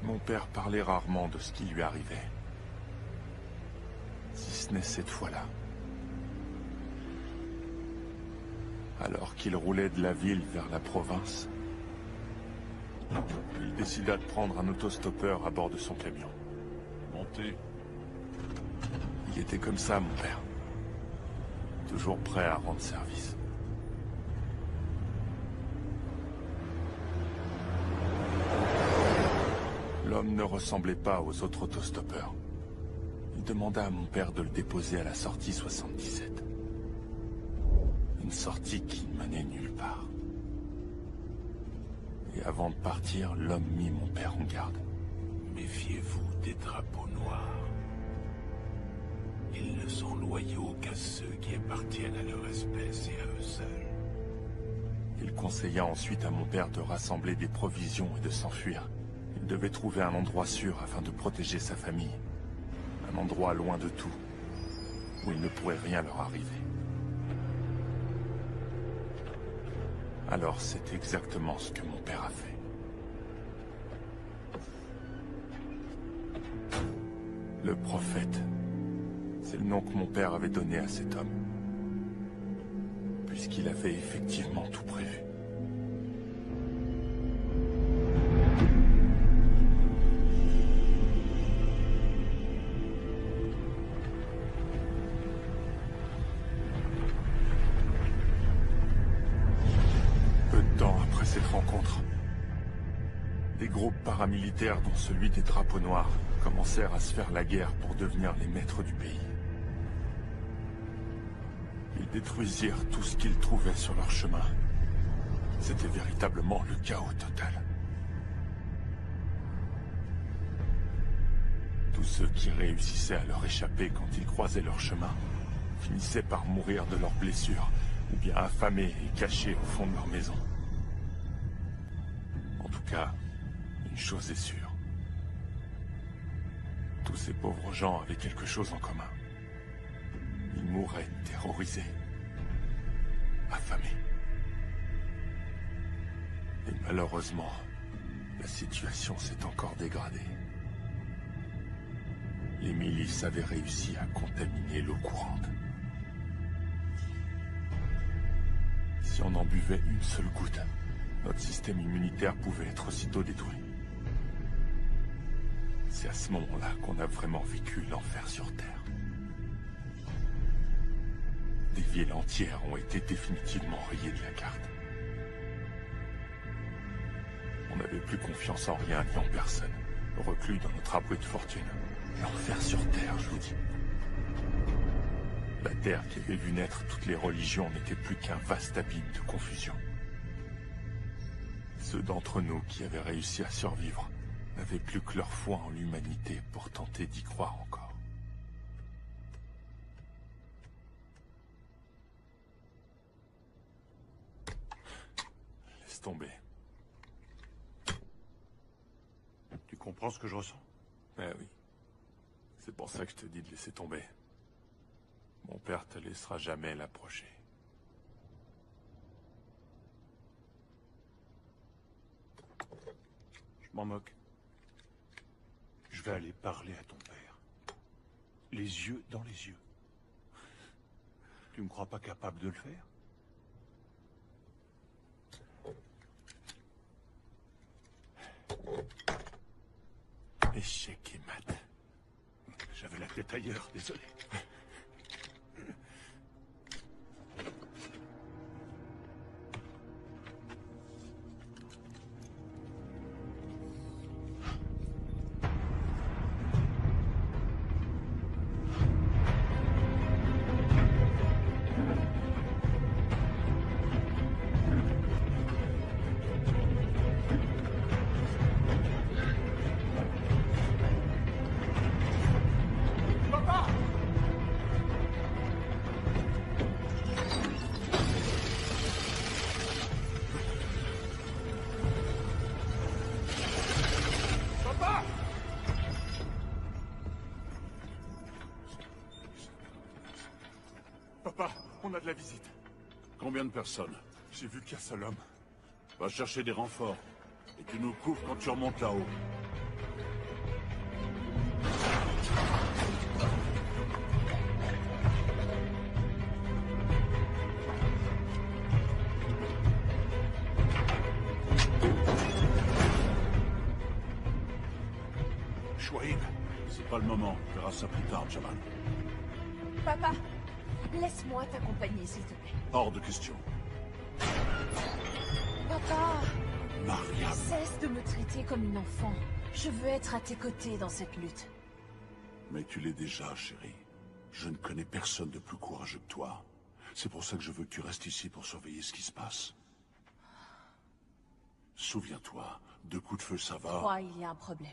Mon père parlait rarement de ce qui lui arrivait. Si ce n'est cette fois-là. Alors qu'il roulait de la ville vers la province, il décida de prendre un autostoppeur à bord de son camion. Montez. Il était comme ça, mon père. Toujours prêt à rendre service. L'homme ne ressemblait pas aux autres autostoppeurs. Il demanda à mon père de le déposer à la sortie 77. Une sortie qui ne menait nulle part. Et avant de partir, l'homme mit mon père en garde. Méfiez-vous des drapeaux noirs. Ils ne sont loyaux qu'à ceux qui appartiennent à leur espèce et à eux seuls. Il conseilla ensuite à mon père de rassembler des provisions et de s'enfuir. Il devait trouver un endroit sûr afin de protéger sa famille. Un endroit loin de tout, où il ne pourrait rien leur arriver. Alors c'est exactement ce que mon père a fait. Le prophète, c'est le nom que mon père avait donné à cet homme. Puisqu'il avait effectivement tout prévu. Cette rencontre. Des groupes paramilitaires, dont celui des drapeaux noirs, commencèrent à se faire la guerre pour devenir les maîtres du pays. Ils détruisirent tout ce qu'ils trouvaient sur leur chemin. C'était véritablement le chaos total. Tous ceux qui réussissaient à leur échapper quand ils croisaient leur chemin finissaient par mourir de leurs blessures, ou bien affamés et cachés au fond de leur maison. En tout cas, une chose est sûre. Tous ces pauvres gens avaient quelque chose en commun. Ils mouraient terrorisés, affamés. Et malheureusement, la situation s'est encore dégradée. Les milices avaient réussi à contaminer l'eau courante. Si on en buvait une seule goutte, notre système immunitaire pouvait être aussitôt détruit. C'est à ce moment-là qu'on a vraiment vécu l'enfer sur Terre. Des villes entières ont été définitivement rayées de la carte. On n'avait plus confiance en rien ni en personne, reclus dans notre abri de fortune. L'enfer sur Terre, je vous dis. La Terre qui avait vu naître toutes les religions n'était plus qu'un vaste abîme de confusion. Ceux d'entre nous qui avaient réussi à survivre n'avaient plus que leur foi en l'humanité pour tenter d'y croire encore. Laisse tomber. Tu comprends ce que je ressens? Eh oui. C'est pour ça que je te dis de laisser tomber. Mon père te laissera jamais l'approcher. Je m'en moque. Je vais aller parler à ton père. Les yeux dans les yeux. Tu me crois pas capable de le faire? Échec et mat. J'avais la tête ailleurs, désolé. Papa, on a de la visite. Combien de personnes? J'ai vu qu'un seul homme. Va chercher des renforts. Et tu nous couvres quand tu remontes là-haut. Chouaib, c'est pas le moment. On verra ça plus tard, Jamal. Papa, laisse-moi t'accompagner, s'il te plaît. Hors de question. Papa, Mariam. cesse de me traiter comme une enfant. Je veux être à tes côtés dans cette lutte. Mais tu l'es déjà, chérie. Je ne connais personne de plus courageux que toi. C'est pour ça que je veux que tu restes ici pour surveiller ce qui se passe. Souviens-toi, 2 coups de feu, ça Je va. crois qu'il y a un problème.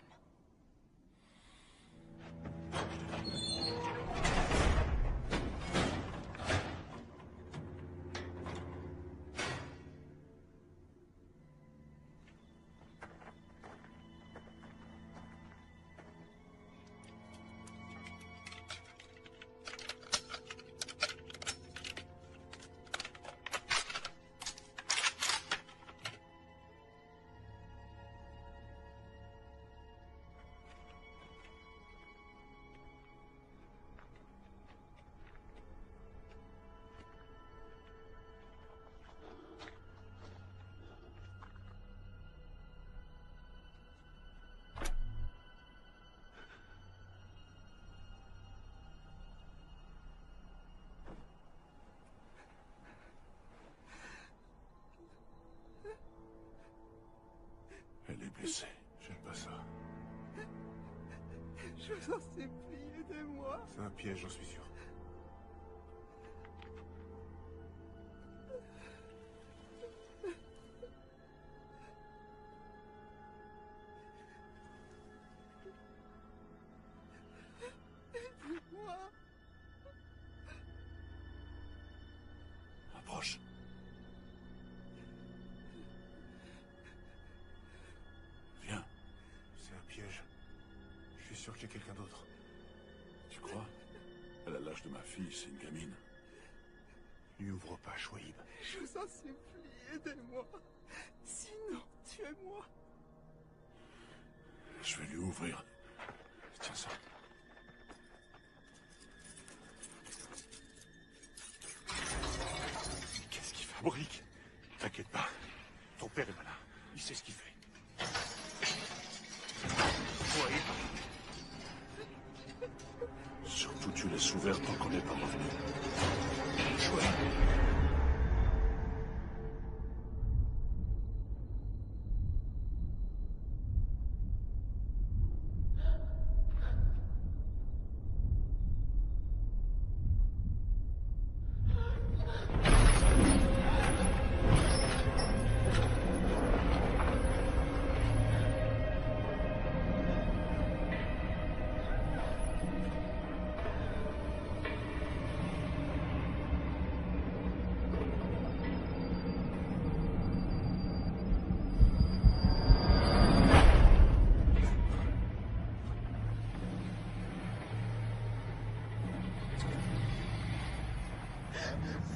Elle est blessée. J'aime pas ça. Je vous en supplie, aidez-moi. C'est un piège, j'en suis sûr. Aidez-moi. Approche. Viens. C'est un piège. Je suis sûr qu'il y a quelqu'un d'autre. Tu crois? Elle a l'âge de ma fille, c'est une gamine. Lui ouvre pas, Chouaib. Je vous en supplie, aidez-moi. Sinon, tuez-moi. Je vais lui ouvrir. Tiens ça. Qu'est-ce qu'il fabrique? T'inquiète pas. Ton père est malin. Il sait ce qu'il fait. Chouaib. Surtout tu laisses ouvert tant qu'on n'est pas revenu. Chouaib.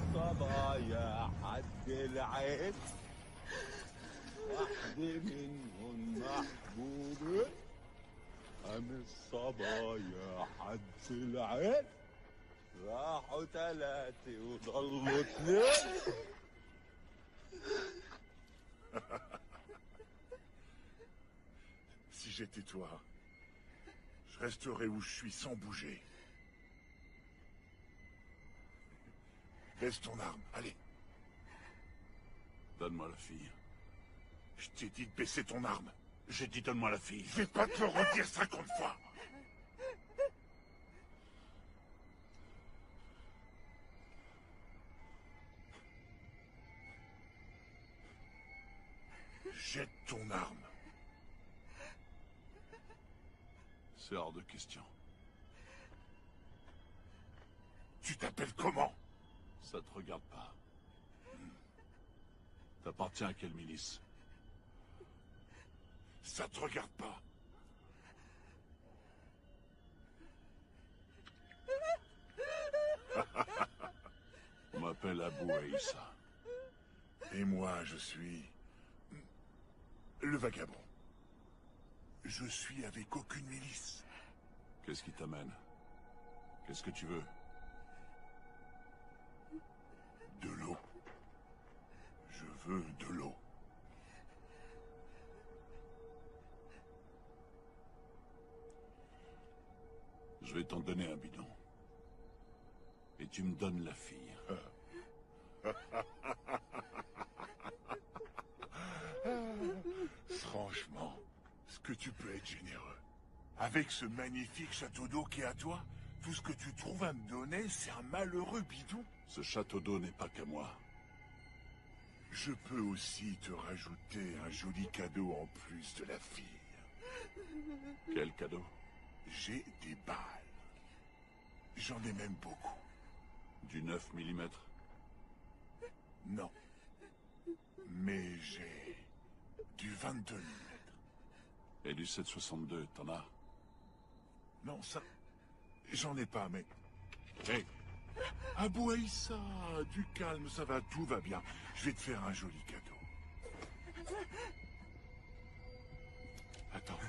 الصبايا حد العين واحدة منهم محبوبة أم الصبايا حد العين راحوا 3 وضلوا 2 Si j'étais toi, je resterais où je suis sans bouger. Baisse ton arme, allez. Donne-moi la fille. Je t'ai dit de baisser ton arme. J'ai dit donne-moi la fille. Je vais pas te le redire 50 fois. Jette ton arme. C'est hors de question. Tu t'appelles comment? Ça te regarde pas. T'appartiens à quelle milice? Ça te regarde pas. On m'appelle Abou Aïssa. Et moi, je suis... le vagabond. Je suis avec aucune milice. Qu'est-ce qui t'amène? Qu'est-ce que tu veux? De l'eau. Je veux de l'eau. Je vais t'en donner un bidon. Et tu me donnes la fille. Franchement, est-ce que tu peux être généreux? Avec ce magnifique château d'eau qui est à toi, tout ce que tu trouves à me donner, c'est un malheureux bidon. Ce château d'eau n'est pas qu'à moi. Je peux aussi te rajouter un joli cadeau en plus de la fille. Quel cadeau? J'ai des balles. J'en ai même beaucoup. Du 9 mm. Non. Mais j'ai du 22 mm. Et du 7,62, t'en as? Non, ça... J'en ai pas, mais... Hé, Abou Aïssa, du calme, ça va, tout va bien. Je vais te faire un joli cadeau. Attends.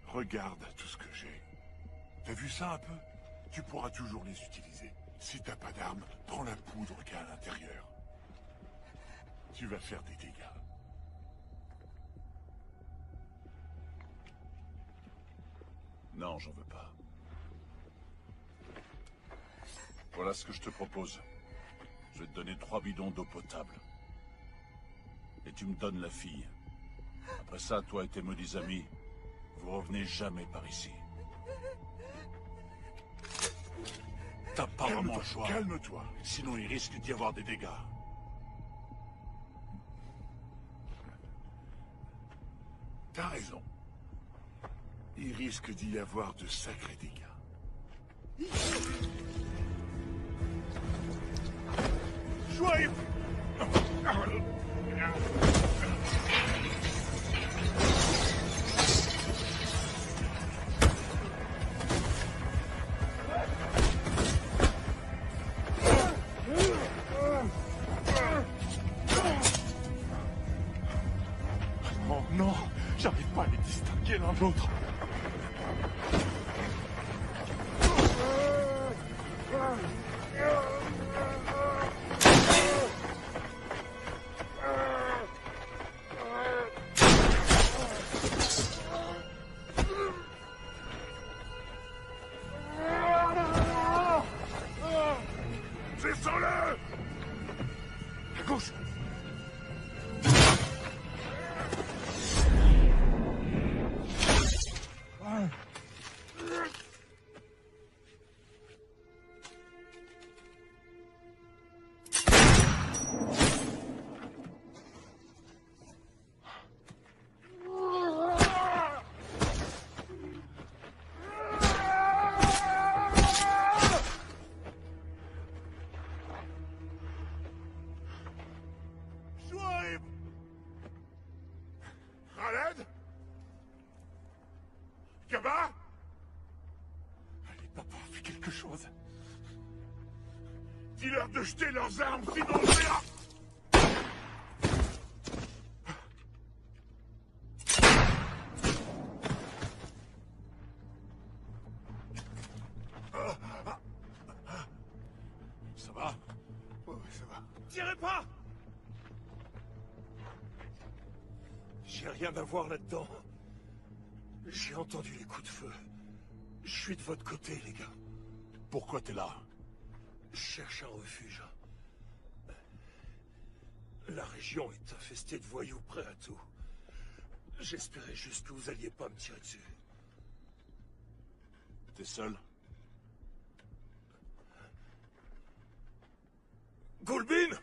Regarde tout ce que j'ai. T'as vu ça un peu? Tu pourras toujours les utiliser. Si t'as pas d'armes, prends la poudre qu'il y a à l'intérieur. Tu vas faire des dégâts. Non, j'en veux pas. Voilà ce que je te propose. Je vais te donner 3 bidons d'eau potable. Et tu me donnes la fille. Après ça, toi et tes maudits amis, vous revenez jamais par ici. T'as pas vraiment le choix. Calme-toi. Sinon, il risque d'y avoir des dégâts. T'as raison. Il risque d'y avoir de sacrés dégâts. Chouaib! Oh non, j'arrive pas à les distinguer l'un de l'autre. Descends-le! À gauche! Chouaib! Khaled? Kaba? Allez, papa, fais quelque chose. Dis-leur de jeter leurs armes, sinon je vais... Ça va? Ouais, ça va. Tirez pas! J'ai rien à voir là-dedans. J'ai entendu les coups de feu. Je suis de votre côté, les gars. Pourquoi t'es là? Je cherche un refuge. La région est infestée de voyous prêts à tout. J'espérais juste que vous alliez pas me tirer dessus. T'es seul? Gulbin!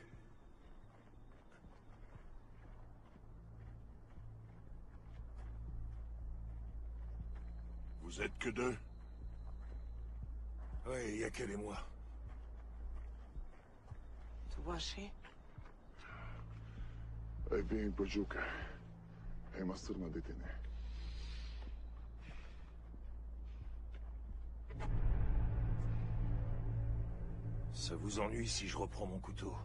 Vous êtes que deux? Oui, il y a qu'elle et moi. Tuwashi? Ai bem, Bojuka. É uma turma détenue. Ça vous ennuie si je reprends mon couteau?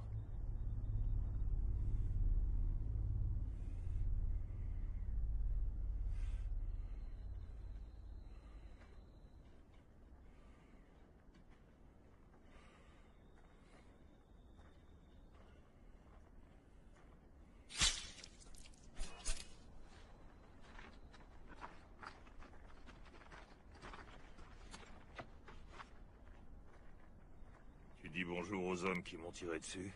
bonjour aux hommes qui m'ont tiré dessus.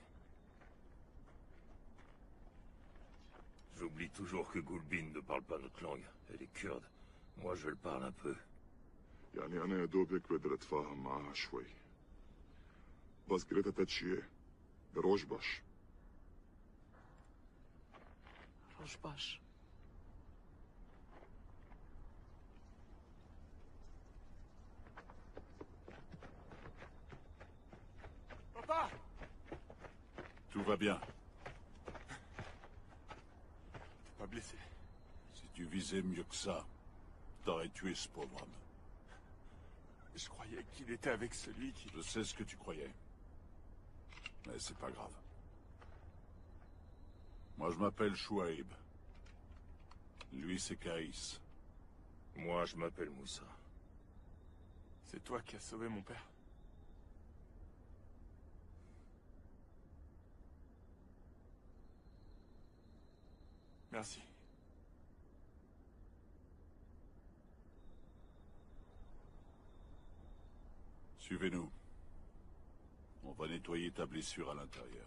J'oublie toujours que Gulbin ne parle pas notre langue. Elle est kurde. Moi, je le parle un peu. يعني أنا يا دوبك بقدر أتفاهم معها شوي. بس قريتها تتشيه بروجبش. Roche-Boche. Papa! Tout va bien. T'es pas blessé? Si tu visais mieux que ça, t'aurais tué ce pauvre homme. Je croyais qu'il était avec celui qui... Je sais ce que tu croyais. Mais c'est pas grave. Moi, je m'appelle Chouaib. Lui, c'est Kaïs. Moi, je m'appelle Moussa. C'est toi qui as sauvé mon père? Merci. Suivez-nous. On va nettoyer ta blessure à l'intérieur.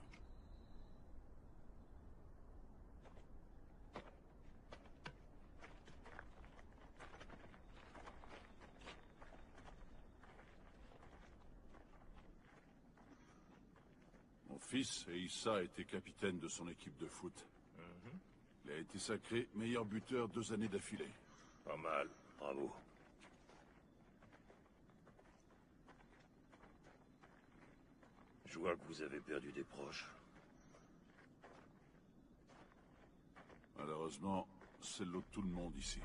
Mon fils, Issa, était capitaine de son équipe de foot. Il a été sacré meilleur buteur 2 années d'affilée. Pas mal. Bravo. Je vois que vous avez perdu des proches. Malheureusement, c'est le lot de tout le monde ici.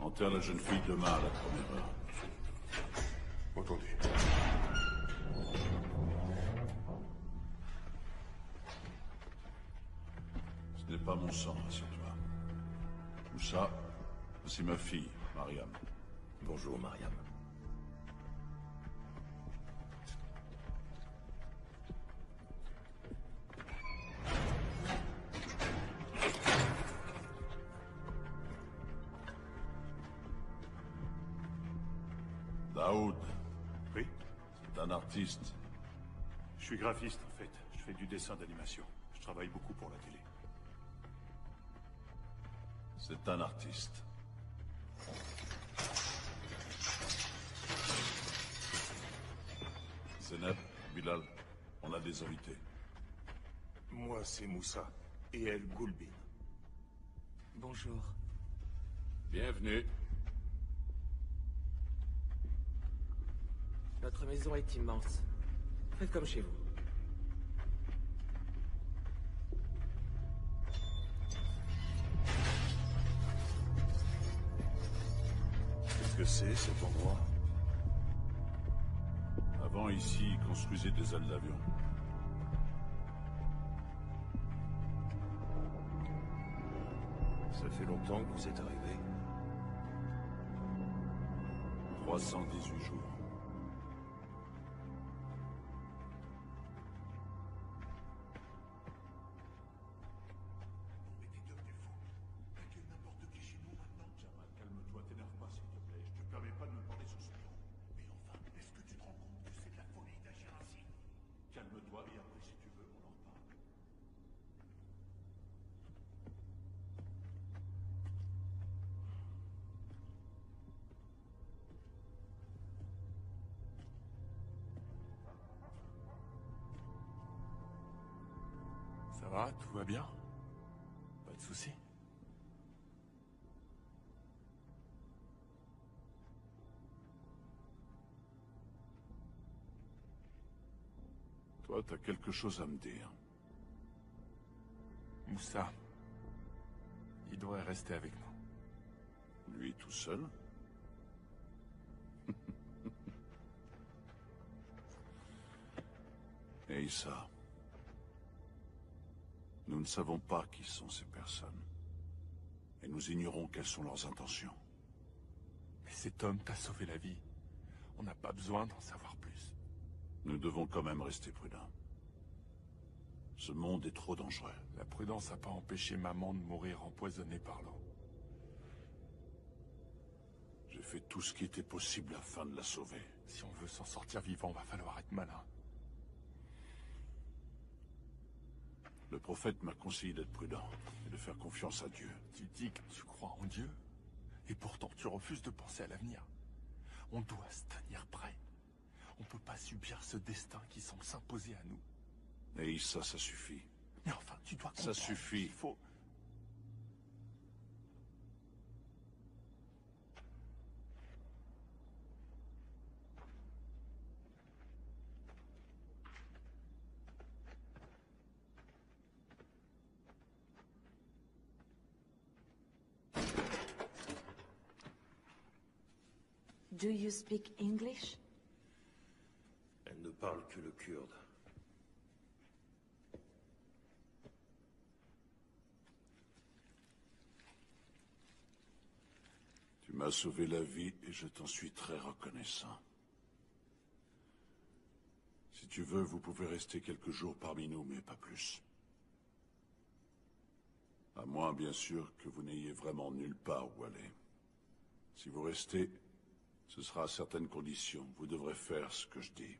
Enterre la jeune fille demain à la première heure. Entendu. Ce n'est pas mon sang, rassure-toi. Moussa, c'est ma fille, Mariam. Bonjour, Mariam. Daoud, Oui, c'est un artiste. je suis graphiste en fait. Je fais du dessin d'animation. Je travaille beaucoup pour la télé. C'est un artiste. Zeneb, Bilal, on a des invités. Moi, c'est Moussa. Et elle, Gulbin. Bonjour. Bienvenue. Notre maison est immense. Faites comme chez vous. Qu'est-ce que c'est, cet endroit? Avant, ici, ils construisaient des ailes d'avion. Ça fait longtemps que vous êtes arrivé? 318 jours. Calme-toi, t'énerve pas, s'il te plaît. Je te permets pas de me parler sur ce ton. Mais enfin, est-ce que tu te rends compte que c'est de la folie d'agir ainsi? Calme-toi, et après, si tu veux, on en reparle. Ça va? Tout va bien? Pas de soucis? Toi, t'as quelque chose à me dire. Moussa, il devrait rester avec nous. Lui tout seul? Et ça, nous ne savons pas qui sont ces personnes. Et nous ignorons quelles sont leurs intentions. Mais cet homme t'a sauvé la vie. On n'a pas besoin d'en savoir plus. Nous devons quand même rester prudents. Ce monde est trop dangereux. La prudence n'a pas empêché maman de mourir empoisonnée par l'eau. J'ai fait tout ce qui était possible afin de la sauver. Si on veut s'en sortir vivant, va falloir être malin. Le prophète m'a conseillé d'être prudent et de faire confiance à Dieu. Tu dis que tu crois en Dieu, et pourtant tu refuses de penser à l'avenir. On doit se tenir prêt. On peut pas subir ce destin qui semble s'imposer à nous. Et ça suffit. Mais enfin, tu dois Ça comprendre. suffit. Il faut... Do you speak English? Elle ne parle que le kurde. Tu m'as sauvé la vie et je t'en suis très reconnaissant. Si tu veux, vous pouvez rester quelques jours parmi nous, mais pas plus. À moins, bien sûr, que vous n'ayez vraiment nulle part où aller. Si vous restez, ce sera à certaines conditions. Vous devrez faire ce que je dis.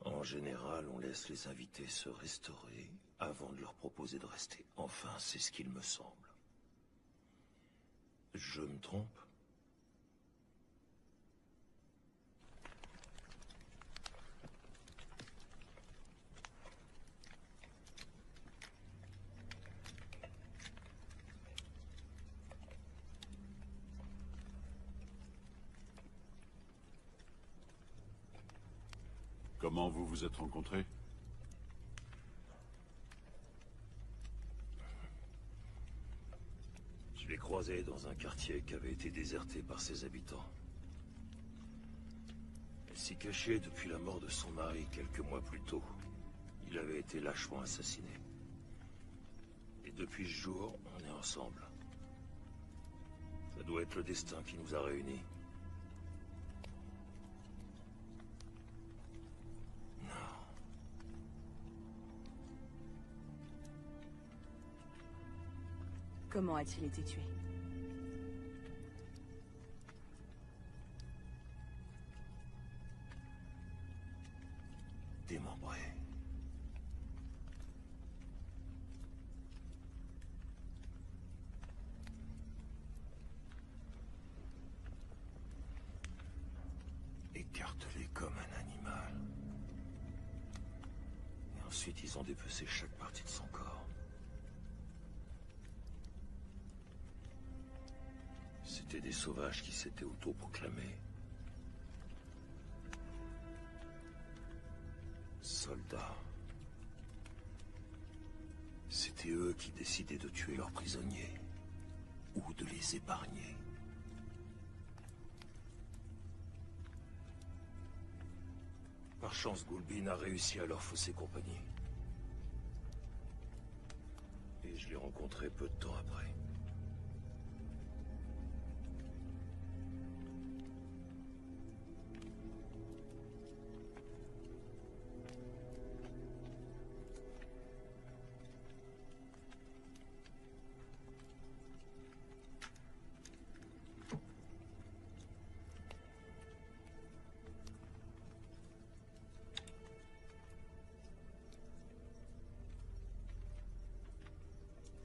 En général, on laisse les invités se restaurer avant de leur proposer de rester. Enfin, c'est ce qu'il me semble. Je me trompe? Comment vous vous êtes rencontrés? Je l'ai croisé dans un quartier qui avait été déserté par ses habitants. Elle s'y cachait depuis la mort de son mari quelques mois plus tôt. Il avait été lâchement assassiné. Et depuis ce jour, on est ensemble. Ça doit être le destin qui nous a réunis. Comment a-t-il été tué? Démembré. Écartelé comme un animal. Et ensuite, ils ont dépecé chaque partie de son corps. C'était des sauvages qui s'étaient autoproclamés soldats. C'était eux qui décidaient de tuer leurs prisonniers ou de les épargner. Par chance, Gulbin a réussi à leur fausser compagnie. Et je l'ai rencontré peu de temps après.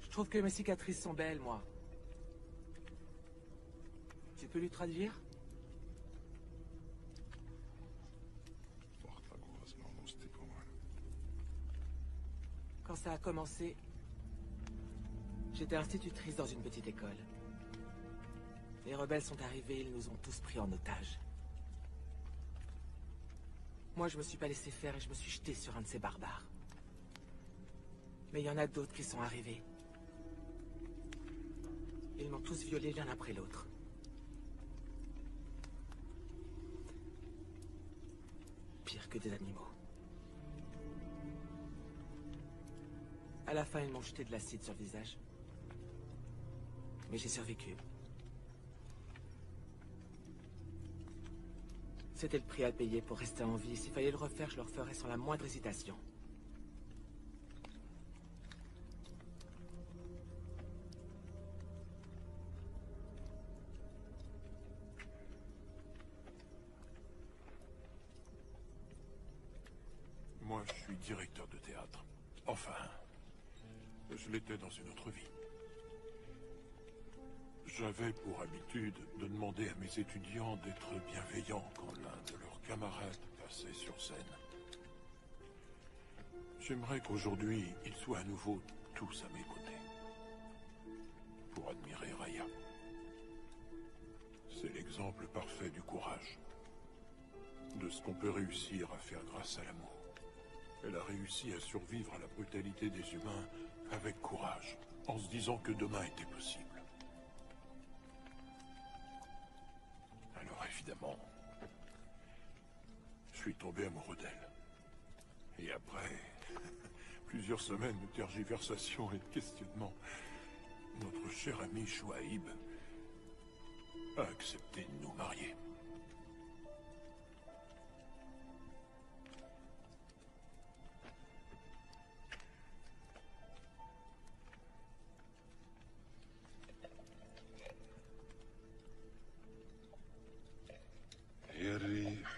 Je trouve que mes cicatrices sont belles, moi. Tu peux lui traduire? Quand ça a commencé, j'étais institutrice dans une petite école. Les rebelles sont arrivés, ils nous ont tous pris en otage. Moi, je me suis pas laissé faire et je me suis jeté sur un de ces barbares. Mais il y en a d'autres qui sont arrivés. Ils m'ont tous violé l'un après l'autre. Pire que des animaux. À la fin, ils m'ont jeté de l'acide sur le visage. Mais j'ai survécu. C'était le prix à payer pour rester en vie. S'il fallait le refaire, je le referais sans la moindre hésitation. Moi, je suis directeur de théâtre. Enfin, je l'étais dans une autre vie. J'avais pour habitude de demander à mes étudiants d'être bienveillants quand l'un de leurs camarades passait sur scène. J'aimerais qu'aujourd'hui, ils soient à nouveau tous à mes côtés. Pour admirer Raya. C'est l'exemple parfait du courage. De ce qu'on peut réussir à faire grâce à l'amour. Elle a réussi à survivre à la brutalité des humains avec courage, en se disant que demain était possible. Alors évidemment, je suis tombé amoureux d'elle. Et après plusieurs semaines de tergiversation et de questionnement, notre cher ami Chouaïb a accepté de nous marier. الريح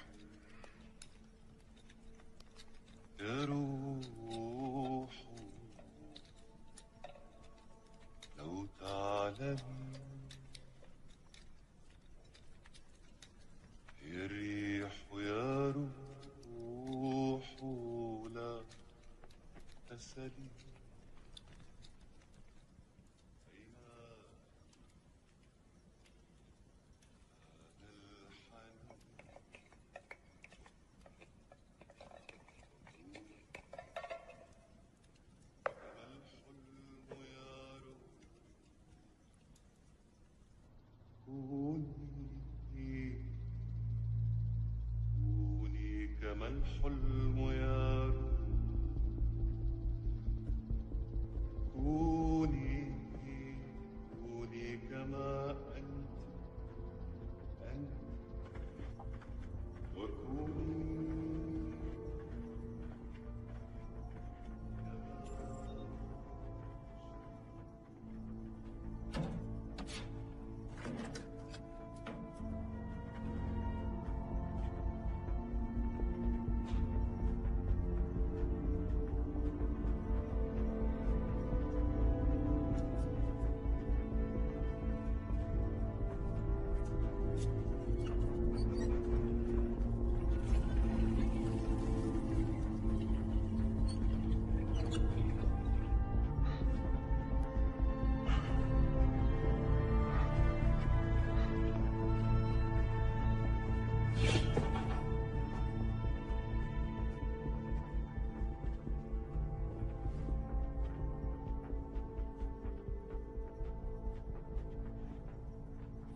تروح لو تعلم الريح يا روح لا تسلي كوني كما الحلم يا روح كوني كما أنت وكوني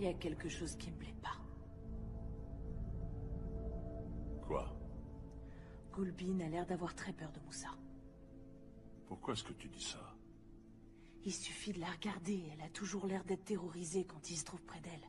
Il y a quelque chose qui me plaît pas. Quoi? Gulbin a l'air d'avoir très peur de Moussa. Pourquoi est-ce que tu dis ça? Il suffit de la regarder, elle a toujours l'air d'être terrorisée quand il se trouve près d'elle.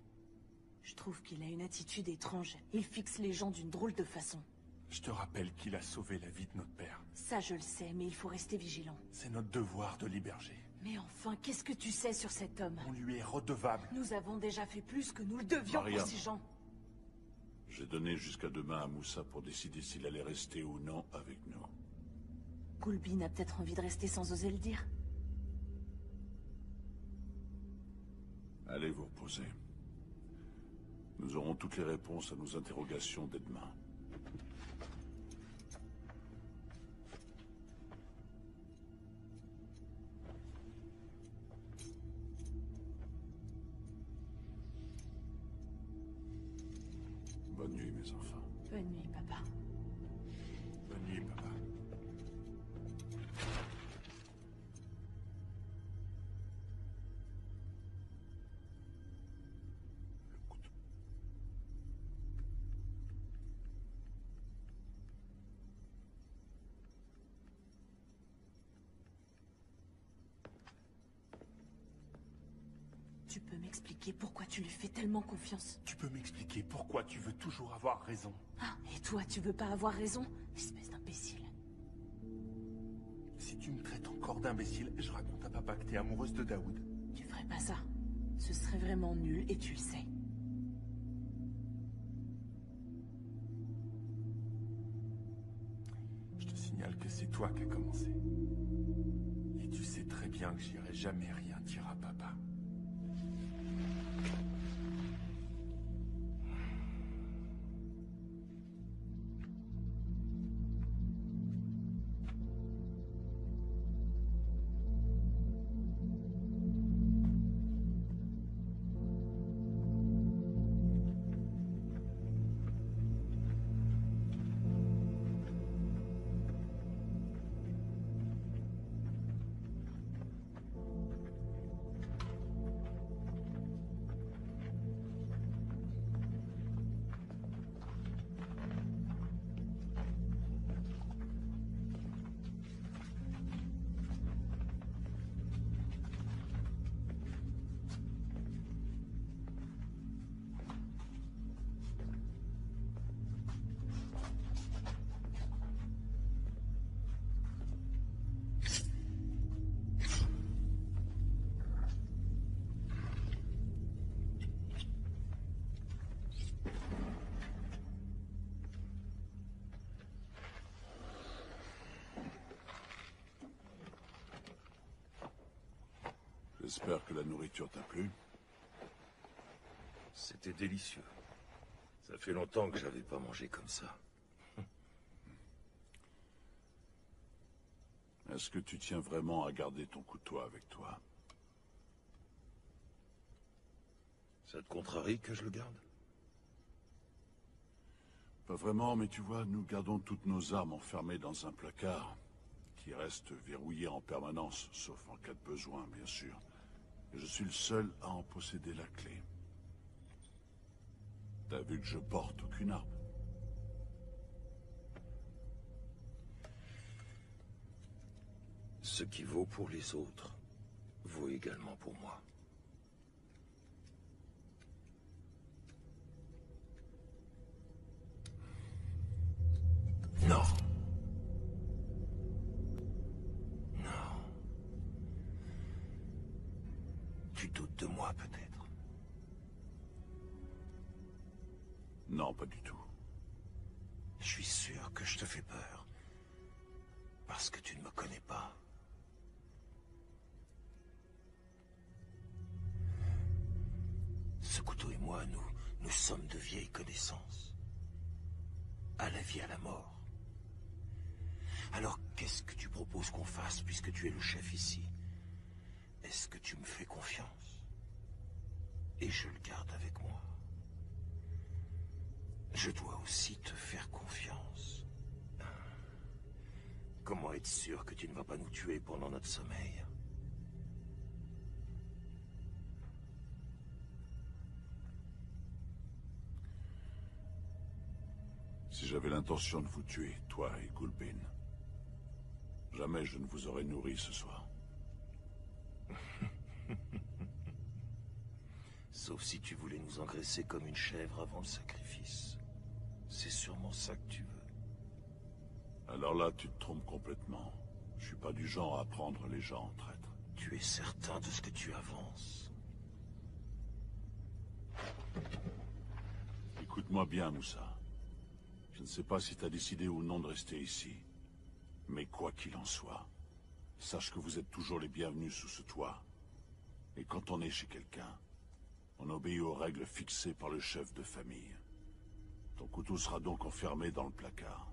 Je trouve qu'il a une attitude étrange. Il fixe les gens d'une drôle de façon. Je te rappelle qu'il a sauvé la vie de notre père. Ça je le sais, mais il faut rester vigilant. C'est notre devoir de l'héberger. Mais enfin, qu'est-ce que tu sais sur cet homme? On lui est redevable. Nous avons déjà fait plus que nous le devions Mariam. pour ces gens. J'ai donné jusqu'à demain à Moussa pour décider s'il allait rester ou non avec nous. Gulbin a peut-être envie de rester sans oser le dire. Allez vous reposer. Nous aurons toutes les réponses à nos interrogations dès demain. Bonne nuit, mes enfants. Bonne nuit, papa. Bonne nuit, papa. Tu peux m'expliquer pourquoi tu lui fais tellement confiance? Tu peux m'expliquer pourquoi tu veux toujours avoir raison? Ah, et toi, tu veux pas avoir raison? Espèce d'imbécile. Si tu me traites encore d'imbécile, je raconte à papa que t'es amoureuse de Daoud. Tu ferais pas ça. Ce serait vraiment nul et tu le sais. Je te signale que c'est toi qui as commencé. Et tu sais très bien que j'irai jamais rien dire à papa. J'espère que la nourriture t'a plu. C'était délicieux. Ça fait longtemps que j'avais pas mangé comme ça. Est-ce que tu tiens vraiment à garder ton couteau avec toi? Ça te contrarie que je le garde? Pas vraiment, mais tu vois, nous gardons toutes nos armes enfermées dans un placard qui reste verrouillé en permanence, sauf en cas de besoin, bien sûr. Et je suis le seul à en posséder la clé. T'as vu que je porte aucune arme? Ce qui vaut pour les autres vaut également pour moi. Non. Non. Tu doutes de moi, peut-être? Non, pas du tout. Je suis sûr que je te fais peur. Parce que tu ne me connais pas. Ce couteau et moi, nous sommes de vieilles connaissances. À la vie, à la mort. Alors, qu'est-ce que tu proposes qu'on fasse puisque tu es le chef ici? Est-ce que tu me fais confiance? Et je le garde avec moi. Je dois aussi te faire confiance. Comment être sûr que tu ne vas pas nous tuer pendant notre sommeil? Si j'avais l'intention de vous tuer, toi et Gulbin, jamais je ne vous aurais nourri ce soir. Sauf si tu voulais nous engraisser comme une chèvre avant le sacrifice. C'est sûrement ça que tu veux. Alors là, tu te trompes complètement. Je suis pas du genre à prendre les gens en traître. Tu es certain de ce que tu avances? Écoute-moi bien, Moussa. Je ne sais pas si tu as décidé ou non de rester ici. Mais quoi qu'il en soit, sache que vous êtes toujours les bienvenus sous ce toit. Et quand on est chez quelqu'un, on obéit aux règles fixées par le chef de famille. Ton couteau sera donc enfermé dans le placard.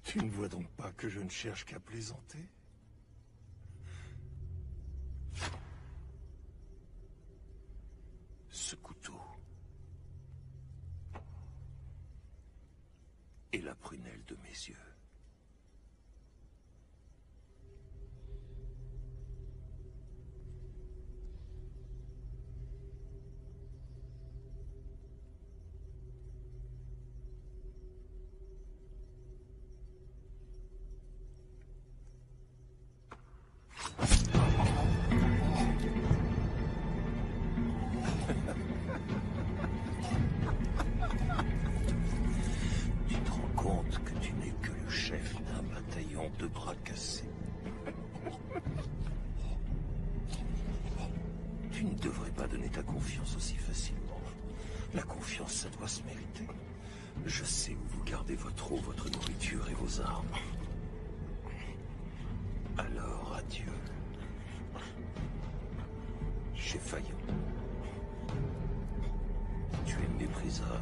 Tu ne vois donc pas que je ne cherche qu'à plaisanter? Ce couteau est la prunelle de mes yeux. donner ta confiance aussi facilement. La confiance, ça doit se mériter. Je sais où vous gardez votre eau, votre nourriture et vos armes. Alors, adieu. Chef Fayon. Tu es méprisable.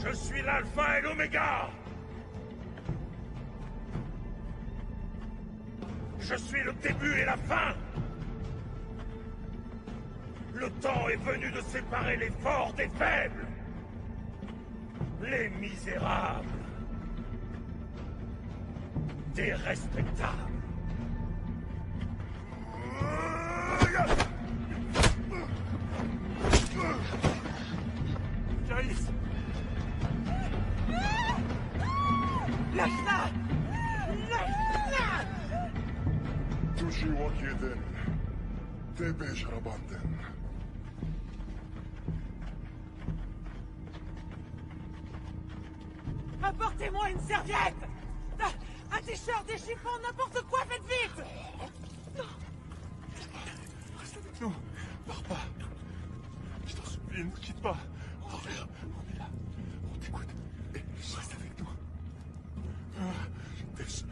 Je suis l'alpha et l'oméga! Je suis le début et la fin! Le temps est venu de séparer les forts des faibles! Les misérables des respectables! Caïs! Lâche-la! Lâche-la! Tushi wakiden, tebe sharabanten. Apportez-moi une serviette! Un t-shirt, des chiffons, n'importe quoi, faites vite! Reste avec nous. Pars pas. Je t'en supplie, ne quitte pas. On est là. On t'écoute. Reste avec nous. Désolé.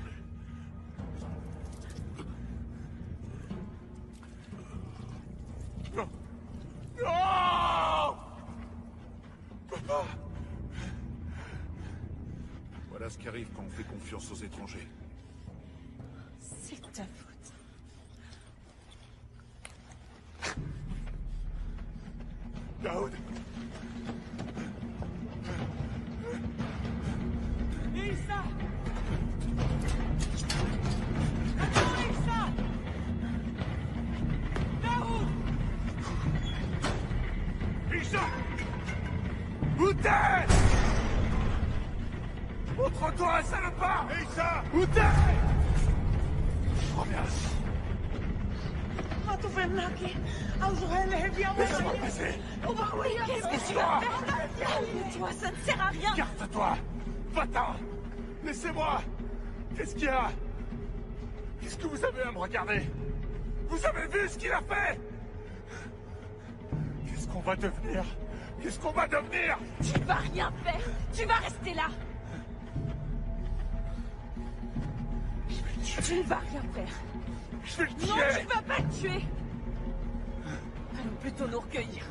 Non. Non! Papa! Voilà ce qui arrive quand on fait confiance aux étrangers. C'est ta faute. Daoud! Issa! Attends, Issa! Daoud! Isha! Où t'es? Montre-toi, salopard! Isha! Où t'es? Reviens. ما تفهمناكي أوجه الهدية Laisse-moi passer! Qu'est-ce que tu vas faire? Calme-toi, ça ne sert à rien. Garde-toi! Va-t'en! Laissez-moi! Qu'est-ce qu'il y a? Qu'est-ce que vous avez à me regarder? Vous avez vu ce qu'il a fait? Qu'est-ce qu'on va devenir? Qu'est-ce qu'on va devenir? Tu vas rien faire. Tu vas rester là. Je vais le tuer! Tu ne vas rien faire. Je vais le tuer! Non, tu vas pas le tuer. Allons plutôt nous recueillir.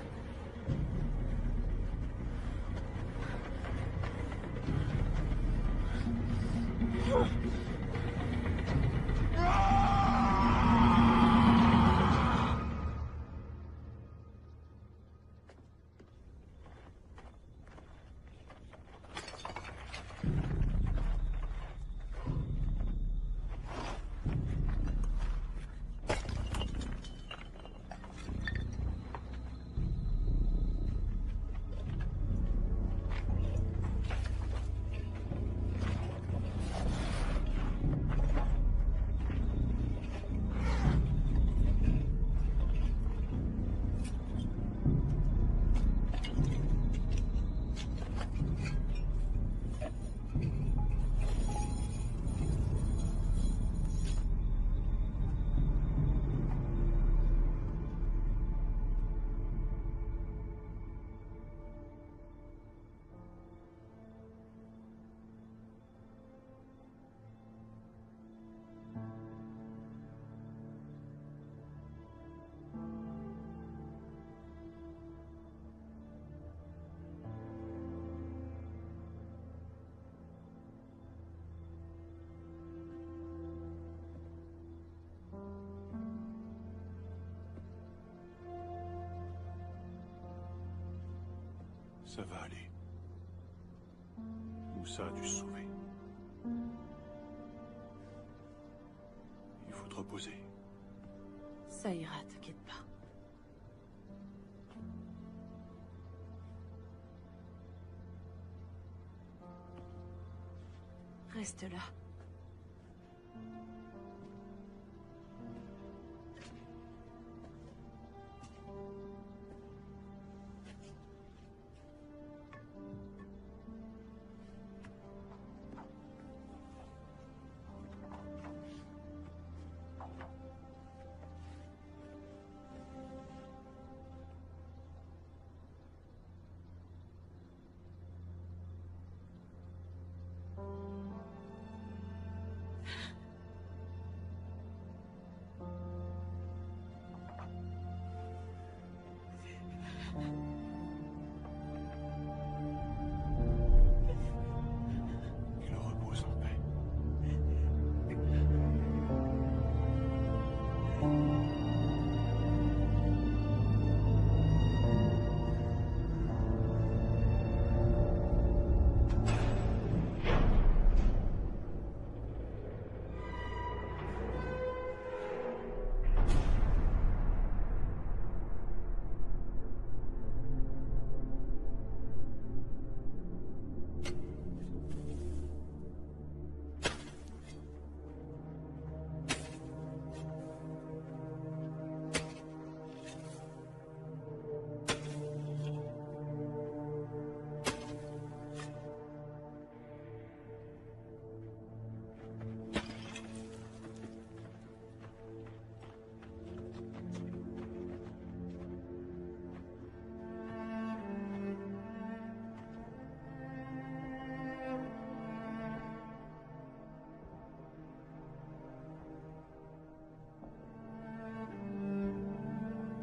Ça va aller. Moussa a dû se sauver. Il faut te reposer. Ça ira, t'inquiète pas. Reste là.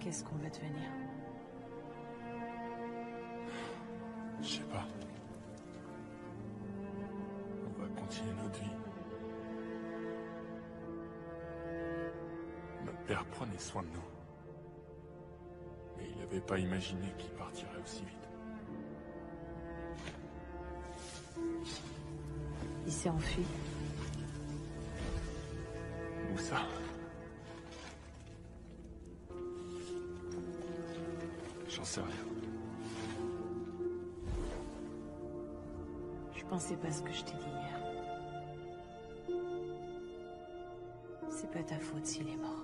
Qu'est-ce qu'on va devenir? Je sais pas. On va continuer notre vie. Notre père prenait soin de nous. Mais il n'avait pas imaginé qu'il partirait aussi vite. Il s'est enfui. Où ça? J'en sais rien. Je pensais pas ce que je t'ai dit hier. C'est pas ta faute s'il est mort.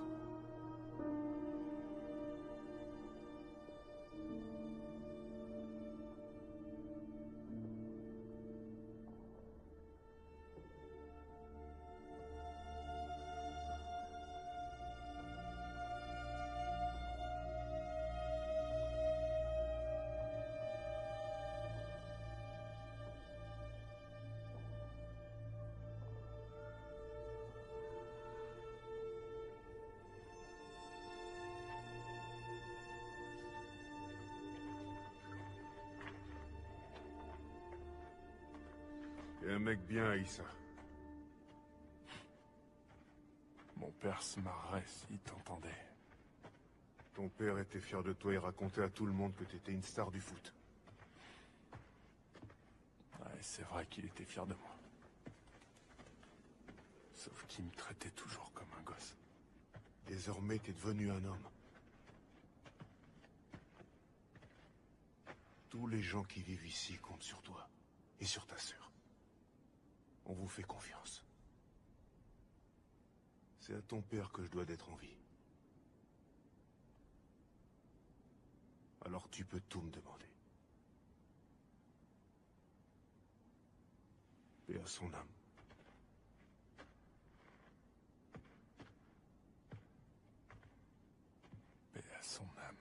T'es un mec bien, Issa. Mon père se marrerait s'il t'entendait. Ton père était fier de toi et racontait à tout le monde que t'étais une star du foot. Ouais, c'est vrai qu'il était fier de moi. Sauf qu'il me traitait toujours comme un gosse. Désormais, t'es devenu un homme. Tous les gens qui vivent ici comptent sur toi et sur ta sœur. On vous fait confiance. C'est à ton père que je dois d'être en vie. Alors tu peux tout me demander. Paix à son âme. Paix à son âme.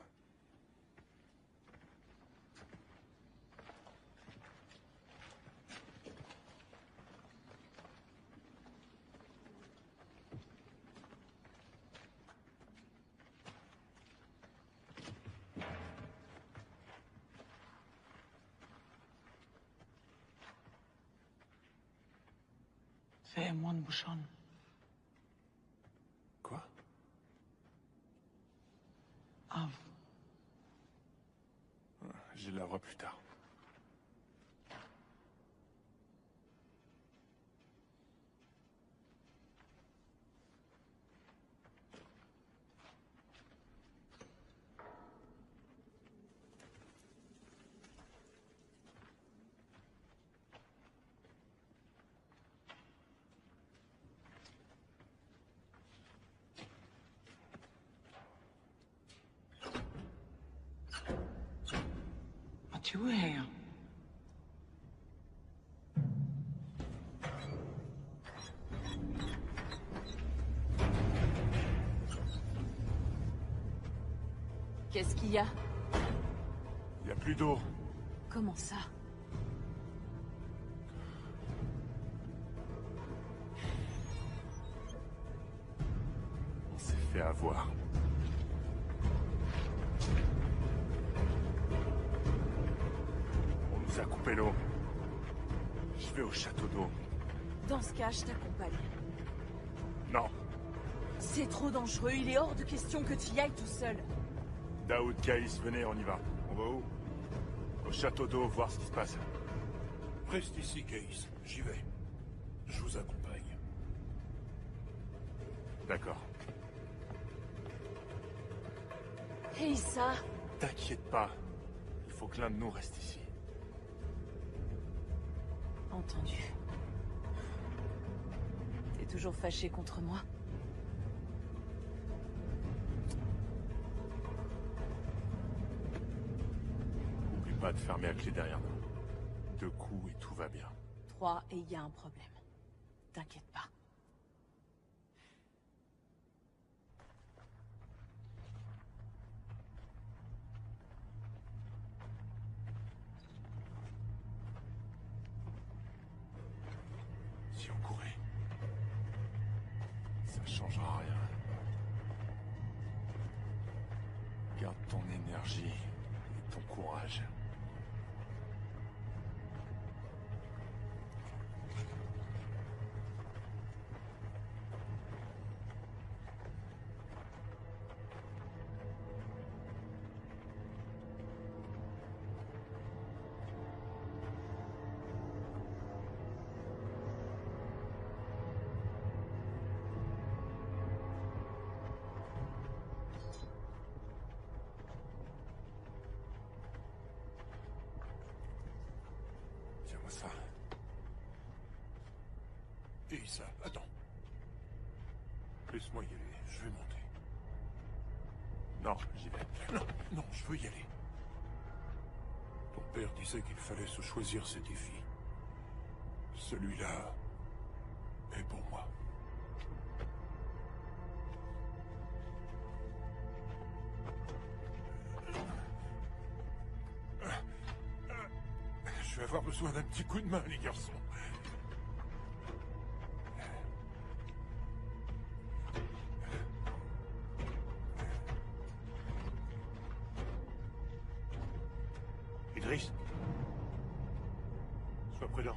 C'est moins de bouchonne. Quoi? Ah, Je la vois plus tard. tu es. Qu'est-ce qu'il y a? Il n'y a plus d'eau. Comment ça? On s'est fait avoir. On nous a coupé l'eau. Je vais au château d'eau. Dans ce cas, je t'accompagne. Non, C'est trop dangereux, il est hors de question que tu y ailles tout seul. Daoud, Kaïs, venez, on y va. On va où? Au château d'eau, voir ce qui se passe. Reste ici, Case. J'y vais. Je vous accompagne. D'accord. Hey, ça. T'inquiète pas. Il faut que l'un de nous reste ici. Entendu. T'es toujours fâché contre moi? N'oublie pas de fermer la clé derrière nous. 2 coups et tout va bien. 3 et il y a un problème. T'inquiète pas. Si on courait, ça changera rien. Garde ton énergie et ton courage. Tiens-moi ça. Et ça, attends. Laisse-moi y aller, je vais monter. Non, j'y vais. Non, non, je veux y aller. Ton père disait qu'il fallait se choisir ses défis. Celui-là est pour moi. Je vais avoir besoin d'un petit coup de main, les garçons. Idriss, sois prudent.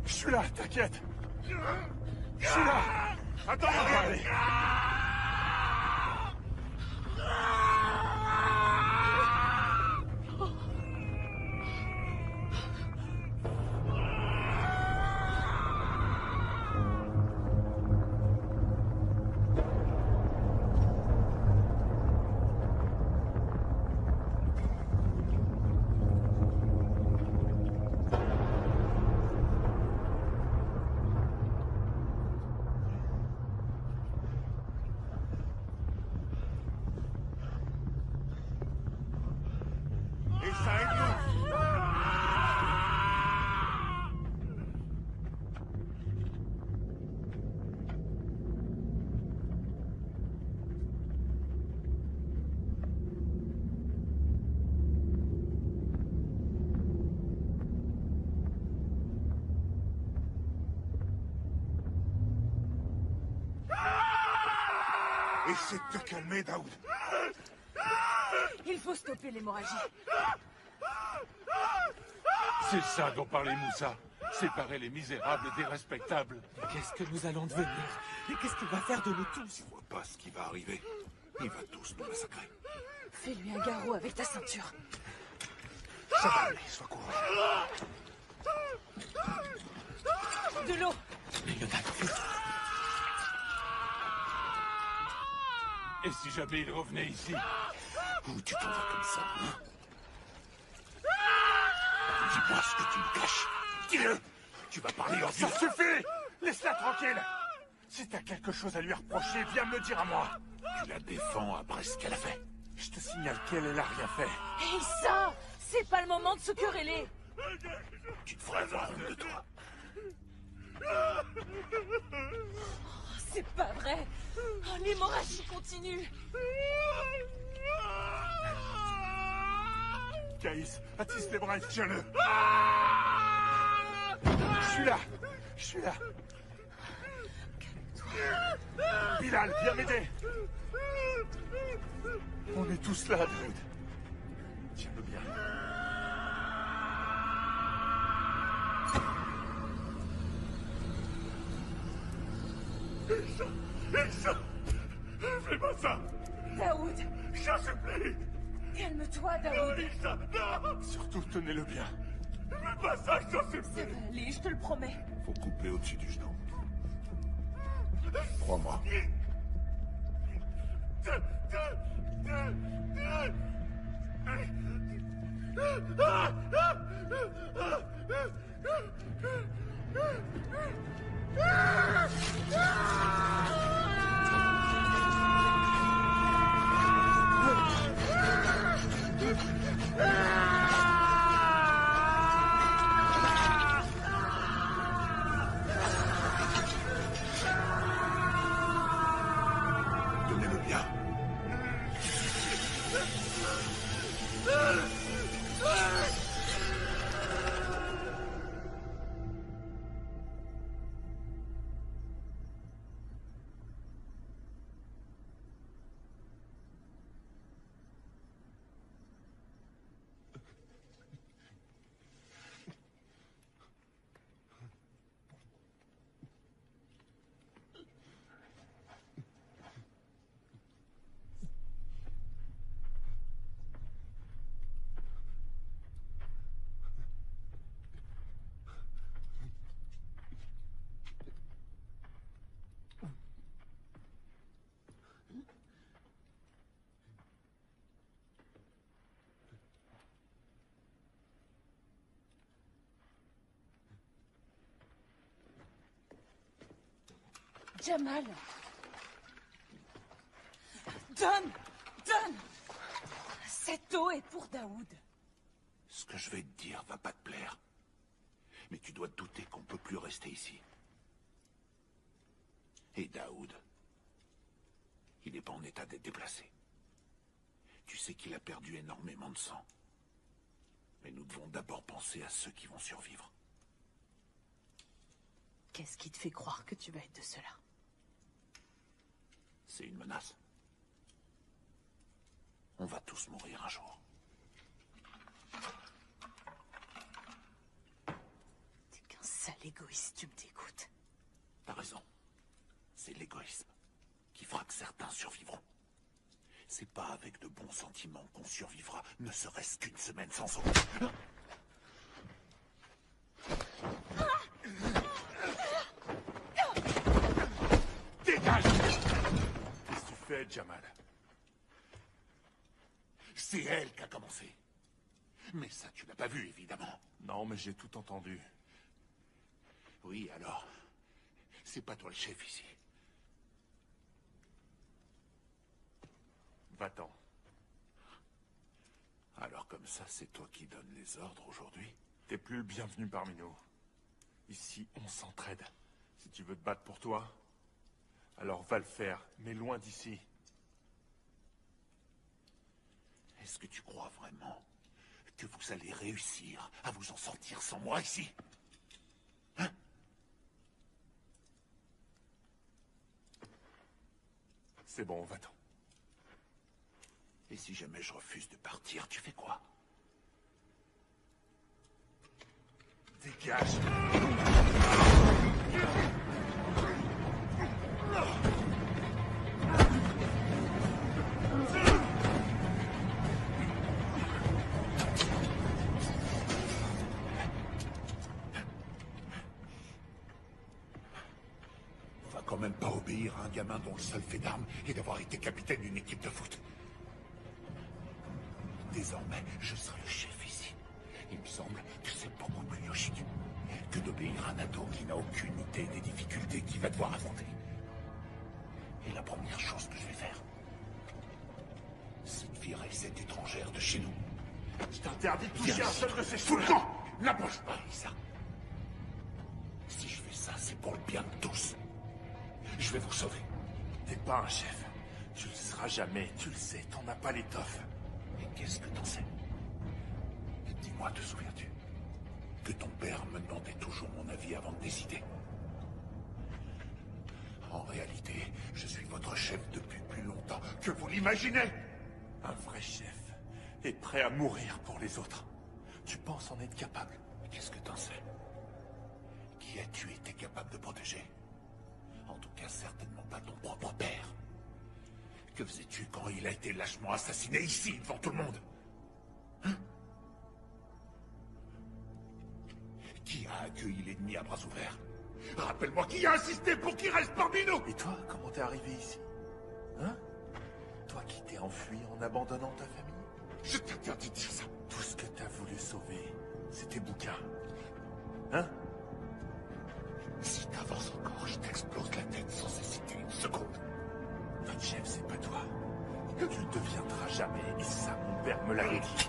Je suis là, t'inquiète. Je suis là. Attends, allez. Essaie de te calmer, Daoud. Il faut stopper l'hémorragie. C'est ça dont parlait Moussa. Séparer les misérables des respectables. Qu'est-ce que nous allons devenir? Et qu'est-ce qu'il va faire de nous tous? Tu vois pas ce qui va arriver? Il va tous nous massacrer. Fais-lui un garrot avec ta ceinture. Ça va aller, sois courageux. De l'eau! Et si jamais il revenait ici? Où tu t'en vas comme ça, hein? Dis-moi ce que tu me caches. Dis-le! Tu vas parler hors du... Ça suffit! Laisse-la tranquille! Si t'as quelque chose à lui reprocher, viens me le dire à moi. Tu la défends après ce qu'elle a fait. Je te signale qu'elle a rien fait. Et ça! C'est pas le moment de se quereller! Tu devrais avoir honte de toi. C'est pas vrai! Oh, l'hémorragie continue! Caïs, attisse les bras et tiens-le. Je suis là. Je suis là. Bilal, viens m'aider. On est tous là, Daoud. Tiens-le bien. Elsa! Fais pas ça! Daoud! Je te supplie! Calme-toi, Daoud! Elsa, non! Surtout, tenez-le bien. Fais pas ça, je te Ça supplie! va aller, je te le promets. Faut couper au-dessus du genou. Crois-moi. Tenez-le bien. Jamal! Donne! Donne! Cette eau est pour Daoud. Ce que je vais te dire va pas te plaire. Mais tu dois te douter qu'on peut plus rester ici. Et Daoud, il n'est pas en état d'être déplacé. Tu sais qu'il a perdu énormément de sang. Mais nous devons d'abord penser à ceux qui vont survivre. Qu'est-ce qui te fait croire que tu vas être de cela? C'est une menace. On va tous mourir un jour. T'es qu'un sale égoïste, tu me dégoûtes. T'as raison. C'est l'égoïsme qui fera que certains survivront. C'est pas avec de bons sentiments qu'on survivra, ne serait-ce qu'une semaine sans eau. Dégage! Qu'est-ce que tu fais, Jamal? C'est elle qui a commencé. Mais ça, tu l'as pas vu, évidemment. Non, mais j'ai tout entendu. Oui, alors, c'est pas toi le chef ici. Va-t'en. Alors comme ça, c'est toi qui donnes les ordres aujourd'hui? T'es plus le bienvenu parmi nous. Ici, on s'entraide. Si tu veux te battre pour toi, alors va le faire, mais loin d'ici. Est-ce que tu crois vraiment que vous allez réussir à vous en sortir sans moi ici? C'est bon, va-t'en. Et si jamais je refuse de partir, tu fais quoi? Dégage. On va quand même pas obéir à un gamin dont le seul fait d'armes est d'avoir été capitaine d'une équipe de foot. Désormais, je serai le chef ici. Il me semble que c'est beaucoup plus logique que d'obéir à un ado qui n'a aucune idée des difficultés qu'il va devoir affronter. Et la première chose que je vais faire, c'est de virer cette étrangère de chez nous. Je t'interdis de toucher un seul de ces Tout le choses. temps! N'approche pas, Lisa. Si je fais ça, c'est pour le bien de tous. Je vais vous sauver. T'es pas un chef. Tu le seras jamais, tu le sais, t'en as pas l'étoffe. Et qu'est-ce que t'en sais? Dis-moi, te souviens-tu que ton père me demandait toujours mon avis avant de décider? En réalité, je suis votre chef depuis plus longtemps que vous l'imaginez. Un vrai chef est prêt à mourir pour les autres. Tu penses en être capable? Qu'est-ce que t'en sais? Qui as-tu été capable de protéger? En tout cas, certainement pas ton propre père. Que faisais-tu quand il a été lâchement assassiné ici, devant tout le monde? Hein? Qui a accueilli l'ennemi à bras ouverts? Rappelle-moi qui a insisté pour qu'il reste parmi nous! Et toi, comment t'es arrivé ici? Hein? Toi qui t'es enfui en abandonnant ta famille? Je t'interdis de dire ça. Tout ce que t'as voulu sauver, c'est tes bouquins. Hein? Si t'avances encore, je t'explose la tête sans hésiter une seconde. Notre chef, c'est pas toi. Tu le deviendras jamais, et ça, mon père me l'avait dit.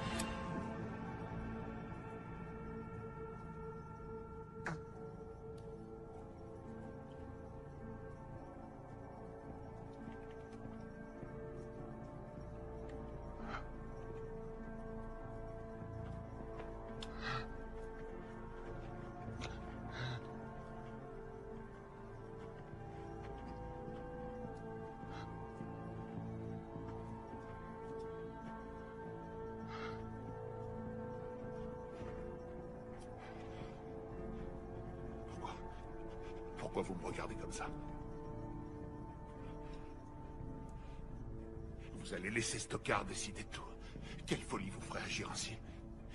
Pourquoi vous me regardez comme ça? Vous allez laisser Stockard décider de tout. Quelle folie vous ferait agir ainsi?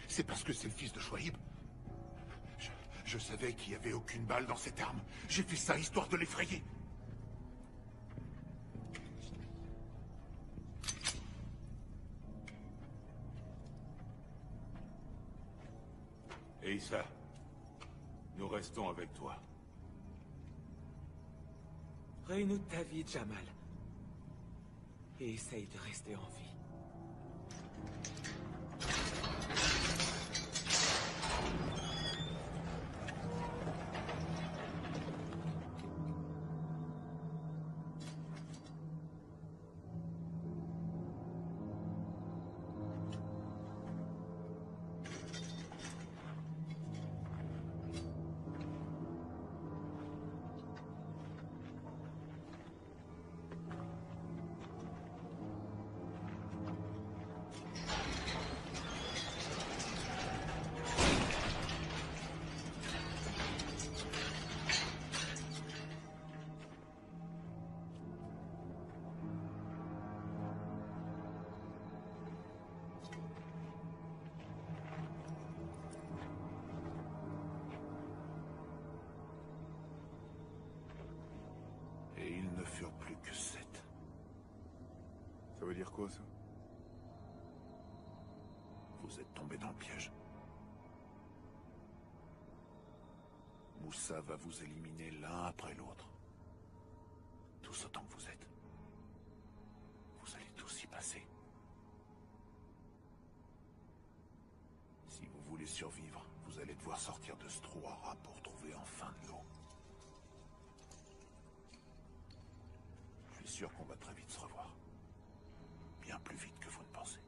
C'est parce que c'est le fils de Chouaib? Je savais qu'il n'y avait aucune balle dans cette arme. J'ai fait ça histoire de l'effrayer. Et Issa, nous restons avec toi. Réunis ta vie, Jamal. Et essaye de rester en vie. Et ils ne furent plus que 7. Ça veut dire quoi, ça? Vous êtes tombés dans le piège. Moussa va vous éliminer l'un après l'autre. Tous autant que vous êtes. Vous allez tous y passer. Si vous voulez survivre, vous allez devoir sortir de ce trou à rats pour trouver enfin de l'eau. Je suis sûr qu'on va très vite se revoir. Bien plus vite que vous ne pensez.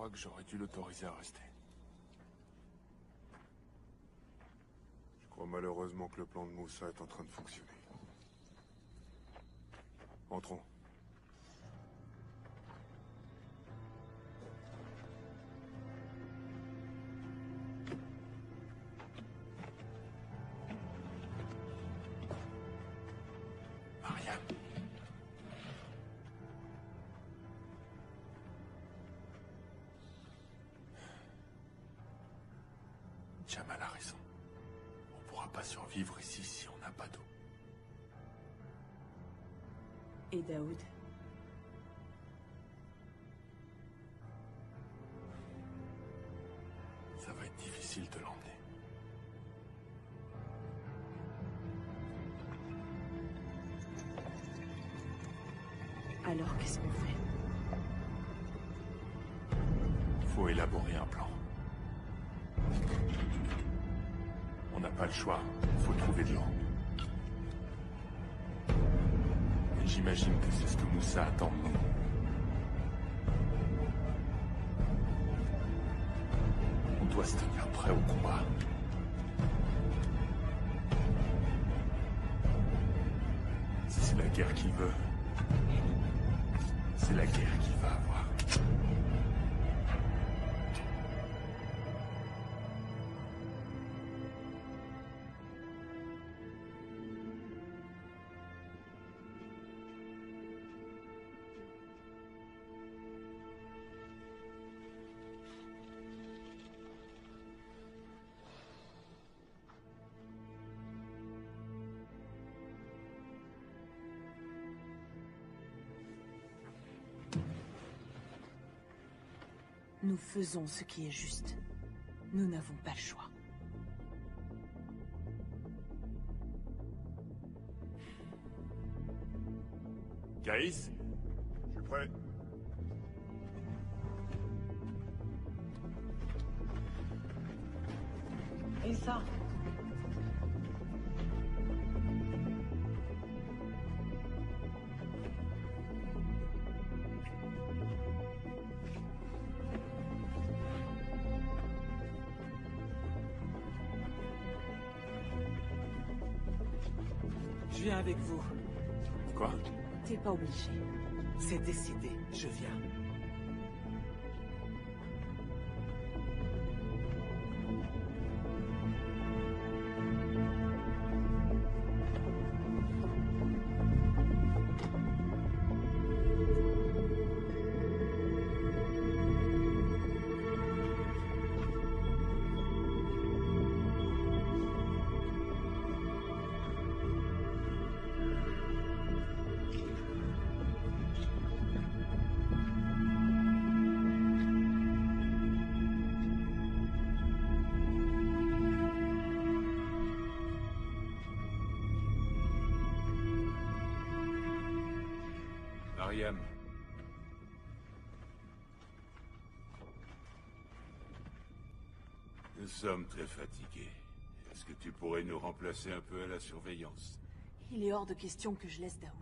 crois que j'aurais dû l'autoriser à rester. Je crois malheureusement que le plan de Moussa est en train de fonctionner. Entrons. Mariam. Jamal a raison. On pourra pas survivre ici si on n'a pas d'eau. Et Daoud? Ça va être difficile de l'emmener. Alors qu'est-ce qu'on fait? Faut élaborer un plan. On n'a pas le choix. Faut trouver de l'eau. Et j'imagine que c'est ce que Moussa attend de nous. On doit se tenir prêt au combat. Si c'est la guerre qu'il veut, c'est la guerre qu'il va avoir. Nous faisons ce qui est juste. Nous n'avons pas le choix. Gaïs? Je suis prêt. Et ça? Je viens avec vous. Quoi? T'es pas obligé. C'est décidé, je viens. Mariam. Nous sommes très fatigués. Est-ce que tu pourrais nous remplacer un peu à la surveillance? Il est hors de question que je laisse Daoud.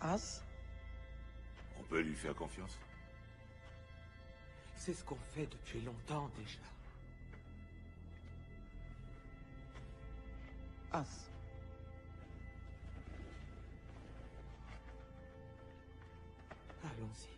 As? On peut lui faire confiance? C'est ce qu'on fait depuis longtemps déjà. As. Allons-y.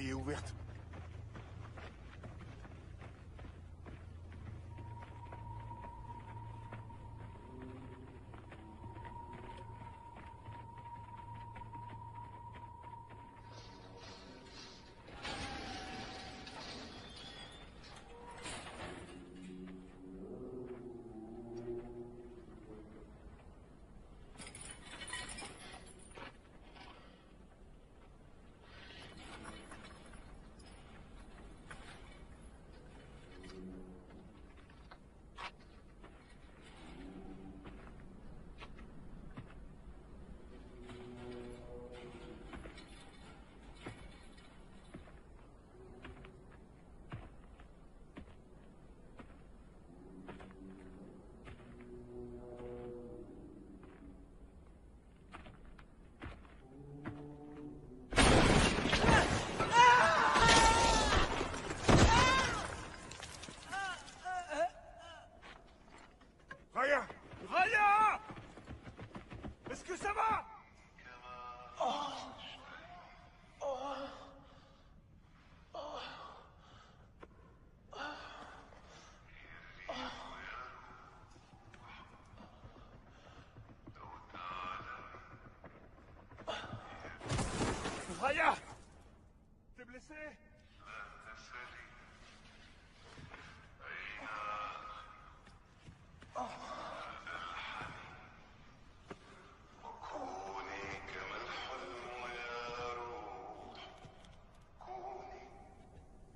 grille est ouverte. Raya! Raya! Est-ce que ça va? Raya! T'es blessé?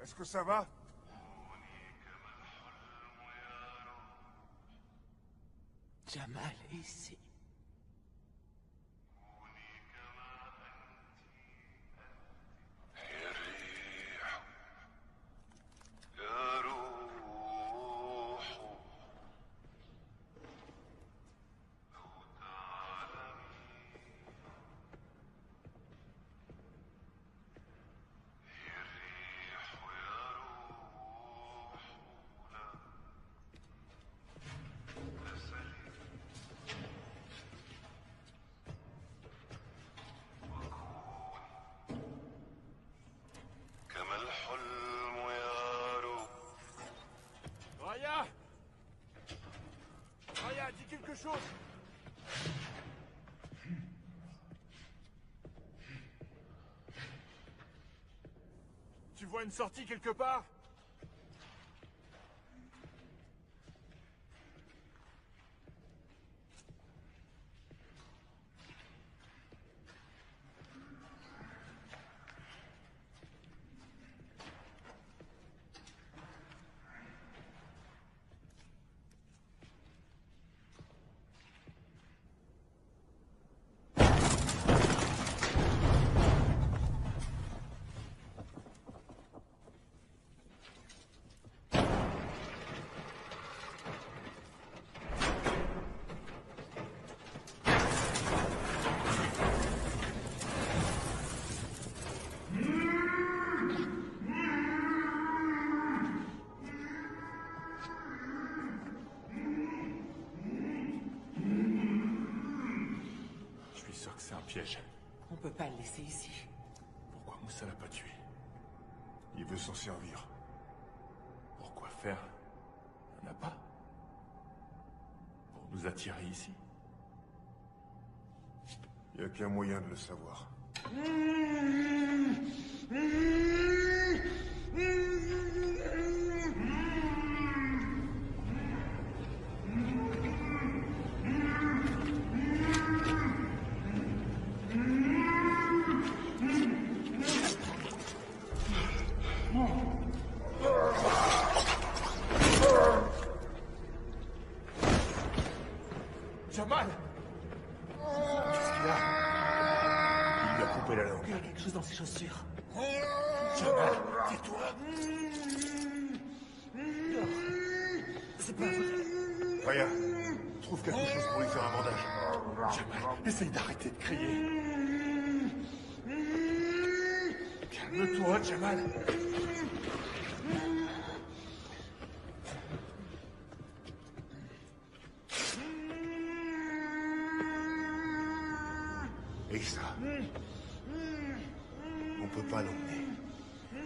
Est-ce que ça va? Jamal est ici. Raya! Raya, dis quelque chose! Tu vois une sortie quelque part? C'est un piège. On peut pas le laisser ici. Pourquoi Moussa l'a pas tué? Il veut s'en servir. Pourquoi faire? Un appât? Pour nous attirer ici? Il n'y a qu'un moyen de le savoir. Jamal! Qu'est-ce qu'il a? Il lui a coupé la langue. Il y a quelque chose dans ses chaussures. Jamal, tais-toi! C'est pas vrai. Raya, trouve quelque chose pour lui faire un bandage. Jamal, essaye d'arrêter de crier. Calme-toi, Jamal. Et ça, on peut pas l'emmener.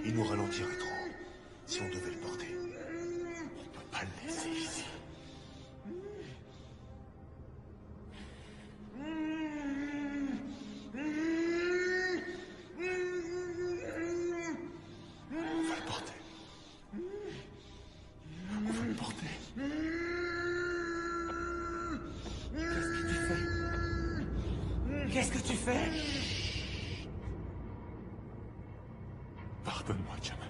Il nous ralentirait trop si on devait le porter. On peut pas le laisser ici. On va le porter. On va le porter. Qu'est-ce que tu fais? Pardonne-moi, Jamal.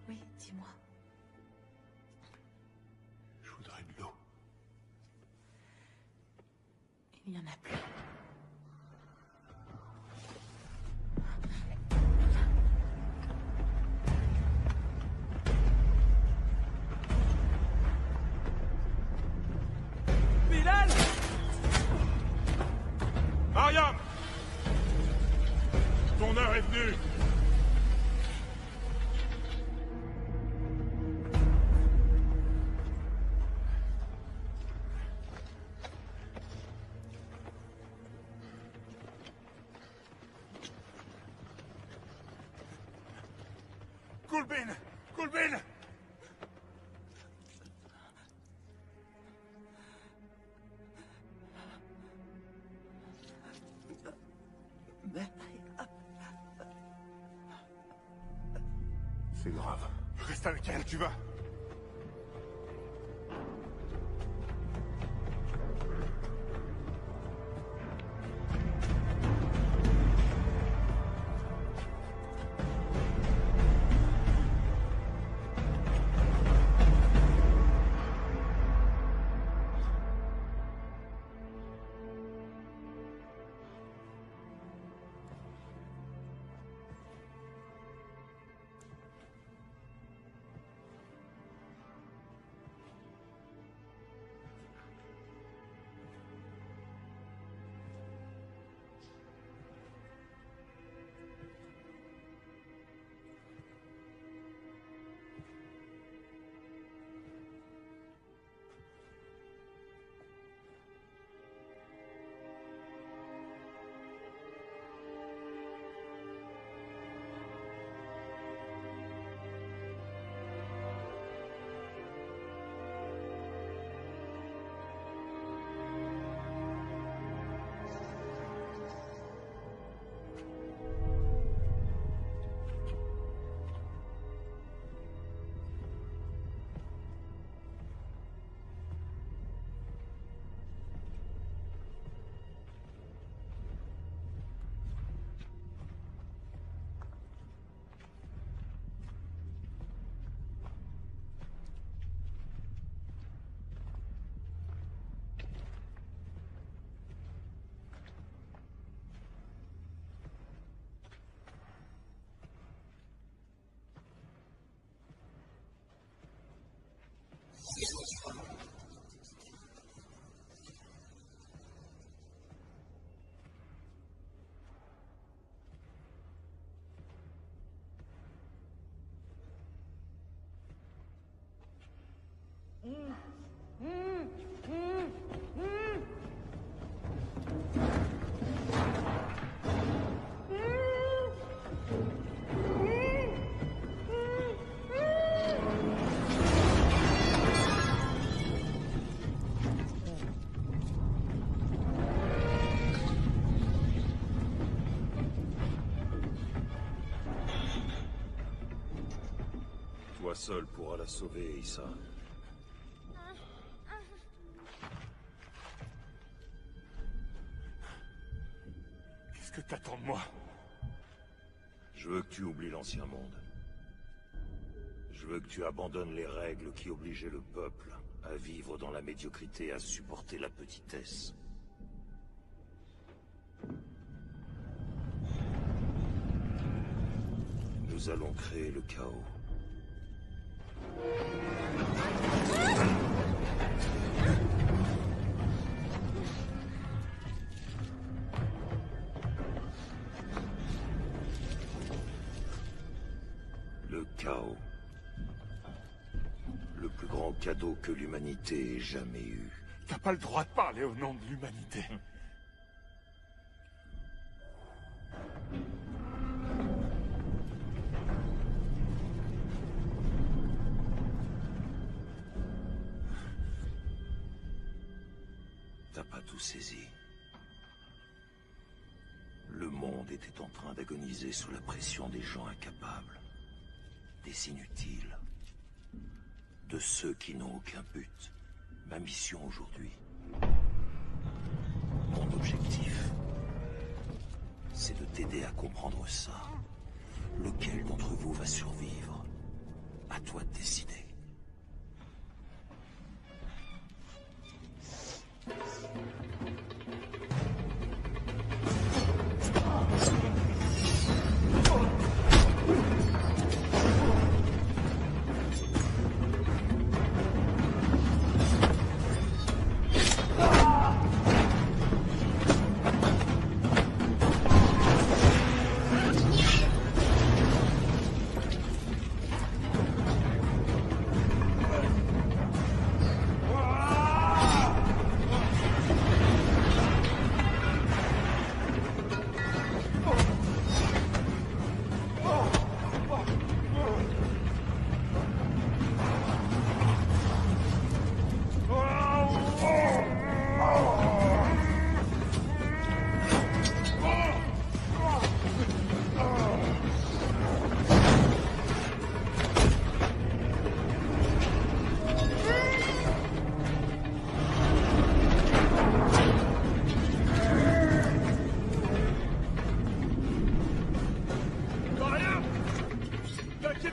Oui, dis-moi. Je voudrais de l'eau. Il n'y en a plus. Bilal! Mariam! Ton heure est venue! Gulbin! Gulbin! C'est grave. Reste avec elle, tu vas. Toi seul pourras la sauver, Issa. Qu'est-ce que t'attends de moi? Je veux que tu oublies l'ancien monde. Je veux que tu abandonnes les règles qui obligeaient le peuple à vivre dans la médiocrité, à supporter la petitesse. Nous allons créer le chaos. Le chaos. Le plus grand cadeau que l'humanité ait jamais eu. T'as pas le droit de parler au nom de l'humanité. T'as pas tout saisi. Le monde était en train d'agoniser sous la pression des gens incapables, des inutiles, de ceux qui n'ont aucun but. Ma mission aujourd'hui, mon objectif, c'est de t'aider à comprendre ça. Lequel d'entre vous va survivre? À toi de décider.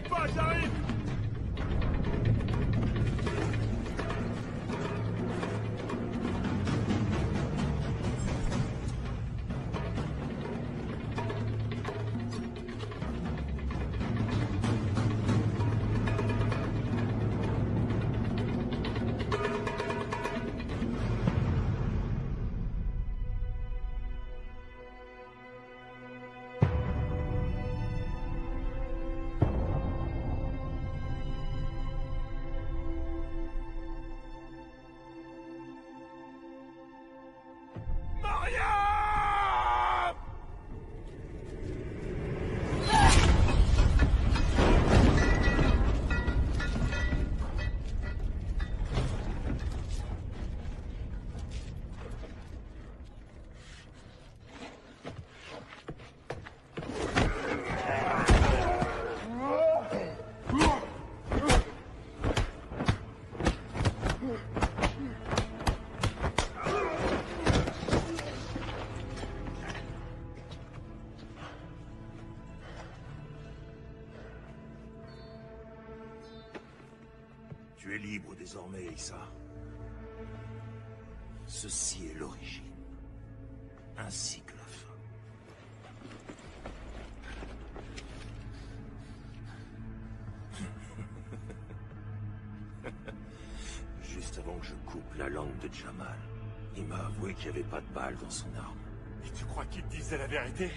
bouge pas, j'arrive. Tu es libre désormais, Issa. Ceci est l'origine, ainsi que la fin. Juste avant que je coupe la langue de Jamal, il m'a avoué qu'il n'y avait pas de balles dans son arme. Et tu crois qu'il te disait la vérité?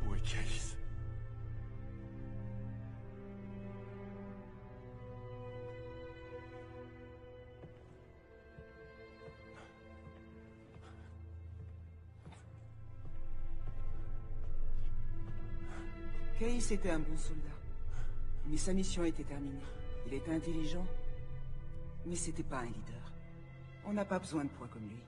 Où est Calice? Cayce était un bon soldat. Mais sa mission était terminée. Il était intelligent, mais c'était pas un leader. On n'a pas besoin de poids comme lui.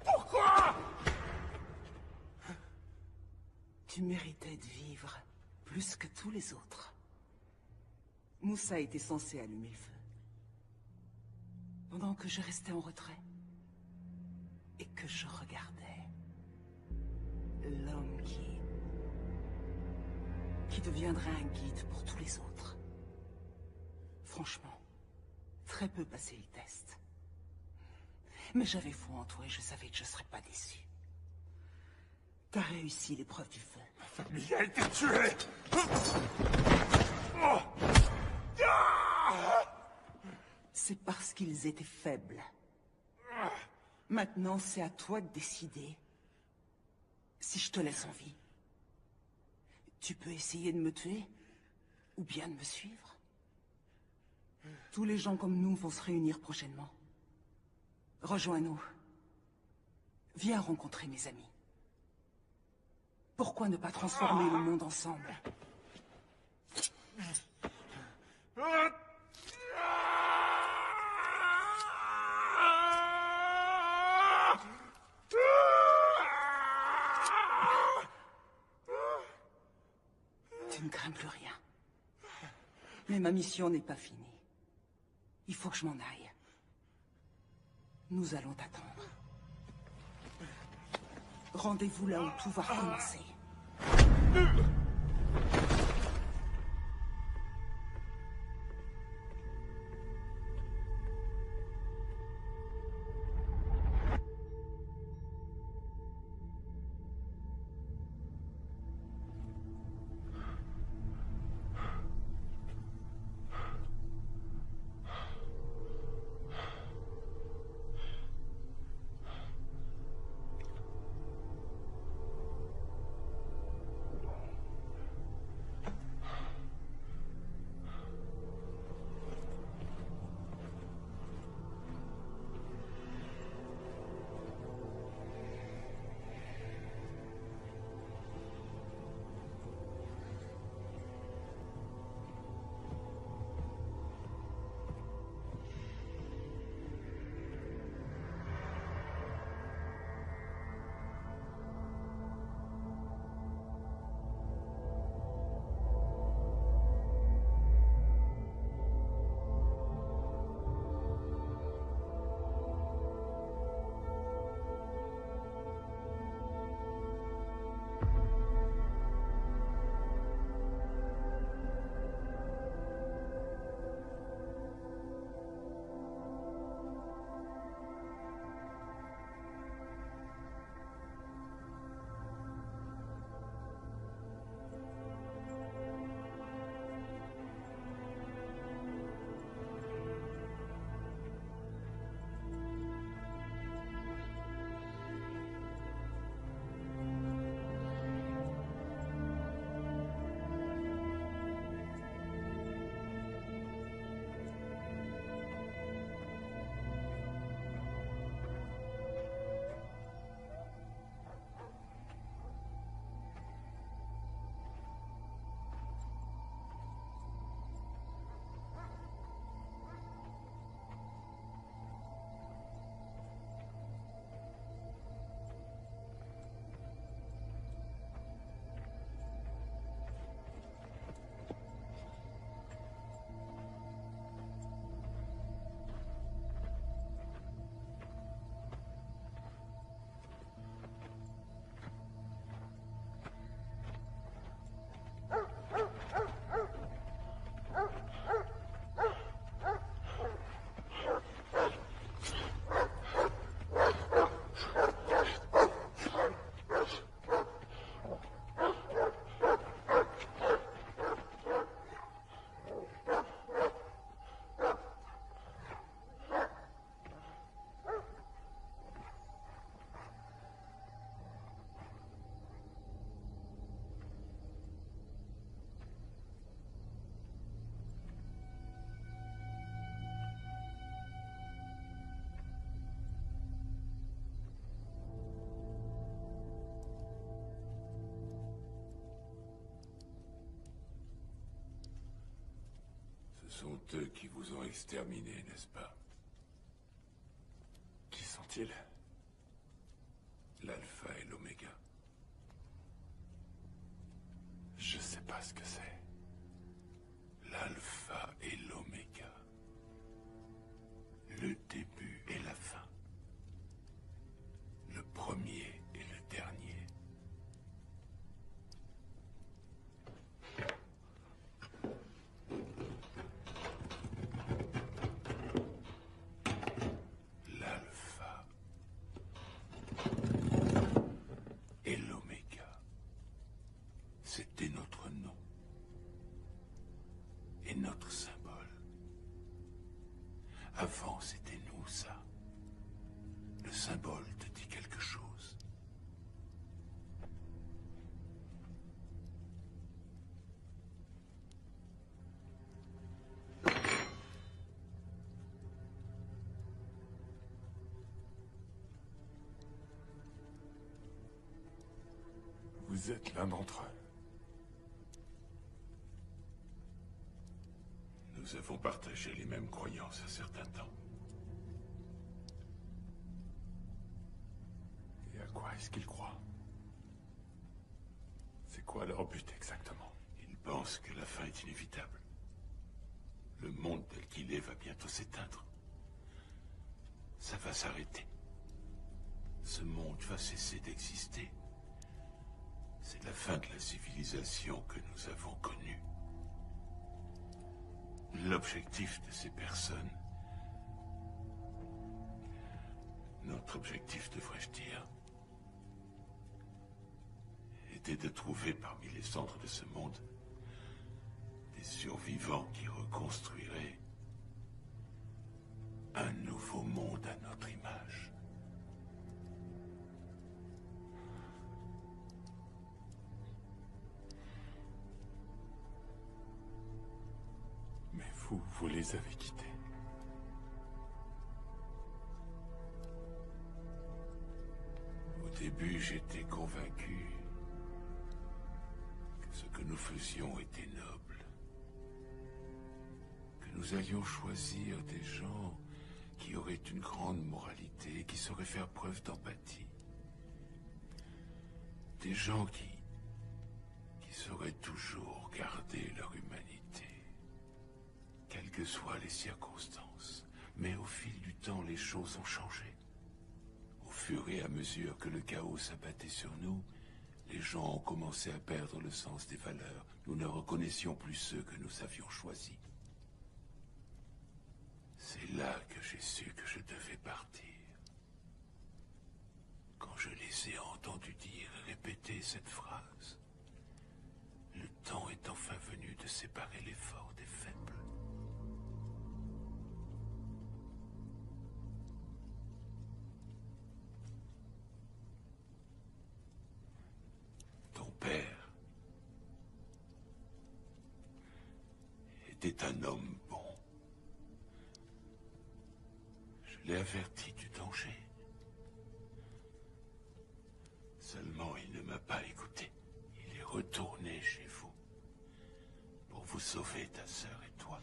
Pourquoi? Tu méritais de vivre plus que tous les autres. Moussa était censé allumer le feu. Pendant que je restais en retrait. Et que je regardais. L'homme qui deviendrait un guide pour tous les autres. Franchement, très peu passé le test. Mais j'avais foi en toi et je savais que je serais pas déçu. T'as réussi l'épreuve du feu. Ma famille a été tuée! C'est parce qu'ils étaient faibles. Maintenant, c'est à toi de décider si je te laisse en vie. Tu peux essayer de me tuer, ou bien de me suivre. Tous les gens comme nous vont se réunir prochainement. Rejoins-nous. Viens rencontrer mes amis. Pourquoi ne pas transformer le monde ensemble? Tu ne crains plus rien. Mais ma mission n'est pas finie. Il faut que je m'en aille. Nous allons t'attendre. Rendez-vous là où tout va recommencer. Ce sont eux qui vous ont exterminé, n'est-ce pas? Qui sont-ils? L'Alpha et l'Oméga. Je sais pas ce que c'est. L'Alpha et l'Oméga. Le début et la fin. Le premier et le dernier. L'Alpha et l'Oméga. C'était notre nom. notre symbole. Avant, c'était nous, ça. Le symbole te dit quelque chose. Vous êtes l'un d'entre eux. Nous avons partagé les mêmes croyances à certains temps. Et à quoi est-ce qu'ils croient? C'est quoi leur but exactement? Ils pensent que la fin est inévitable. Le monde tel qu'il est va bientôt s'éteindre. Ça va s'arrêter. Ce monde va cesser d'exister. C'est la fin de la civilisation que nous avons connue. L'objectif de ces personnes... Notre objectif, devrais-je dire, était de trouver parmi les cendres de ce monde des survivants qui reconstruiraient un nouveau monde à notre image. Mais vous les avez quittés. Au début, j'étais convaincu que ce que nous faisions était noble. Que nous allions choisir des gens qui auraient une grande moralité, qui sauraient faire preuve d'empathie. Des gens qui sauraient toujours garder leur humanité, quelles que soient les circonstances. Mais au fil du temps, les choses ont changé. Au fur et à mesure que le chaos s'abattait sur nous, les gens ont commencé à perdre le sens des valeurs. Nous ne reconnaissions plus ceux que nous avions choisis. C'est là que j'ai su que je devais partir. Quand je les ai entendus dire et répéter cette phrase, le temps est enfin venu de séparer les forts des faibles. Ton père était un homme bon. Je l'ai averti du danger. Seulement, il ne m'a pas écouté. Il est retourné chez vous pour vous sauver, ta sœur et toi.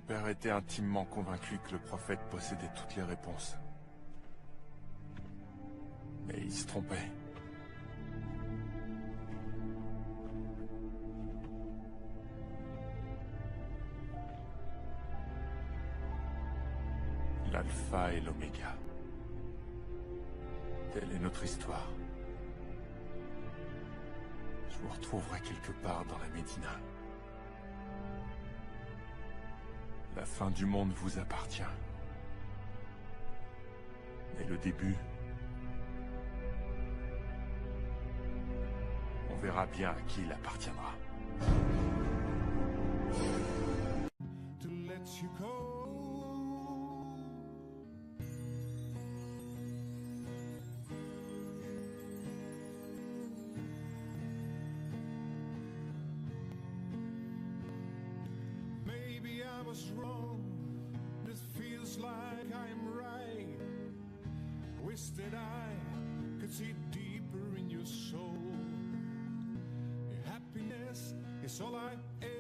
père était intimement convaincu que le prophète possédait toutes les réponses. Mais il se trompait. L'alpha et l'oméga. Telle est notre histoire. Je vous retrouverai quelque part dans la Médina. La fin du monde vous appartient. Mais le début... on verra bien à qui il appartiendra. To let you go. Maybe I was wrong. This feels like I'm right. Wish that I could see deeper in your soul. Your happiness is all I ever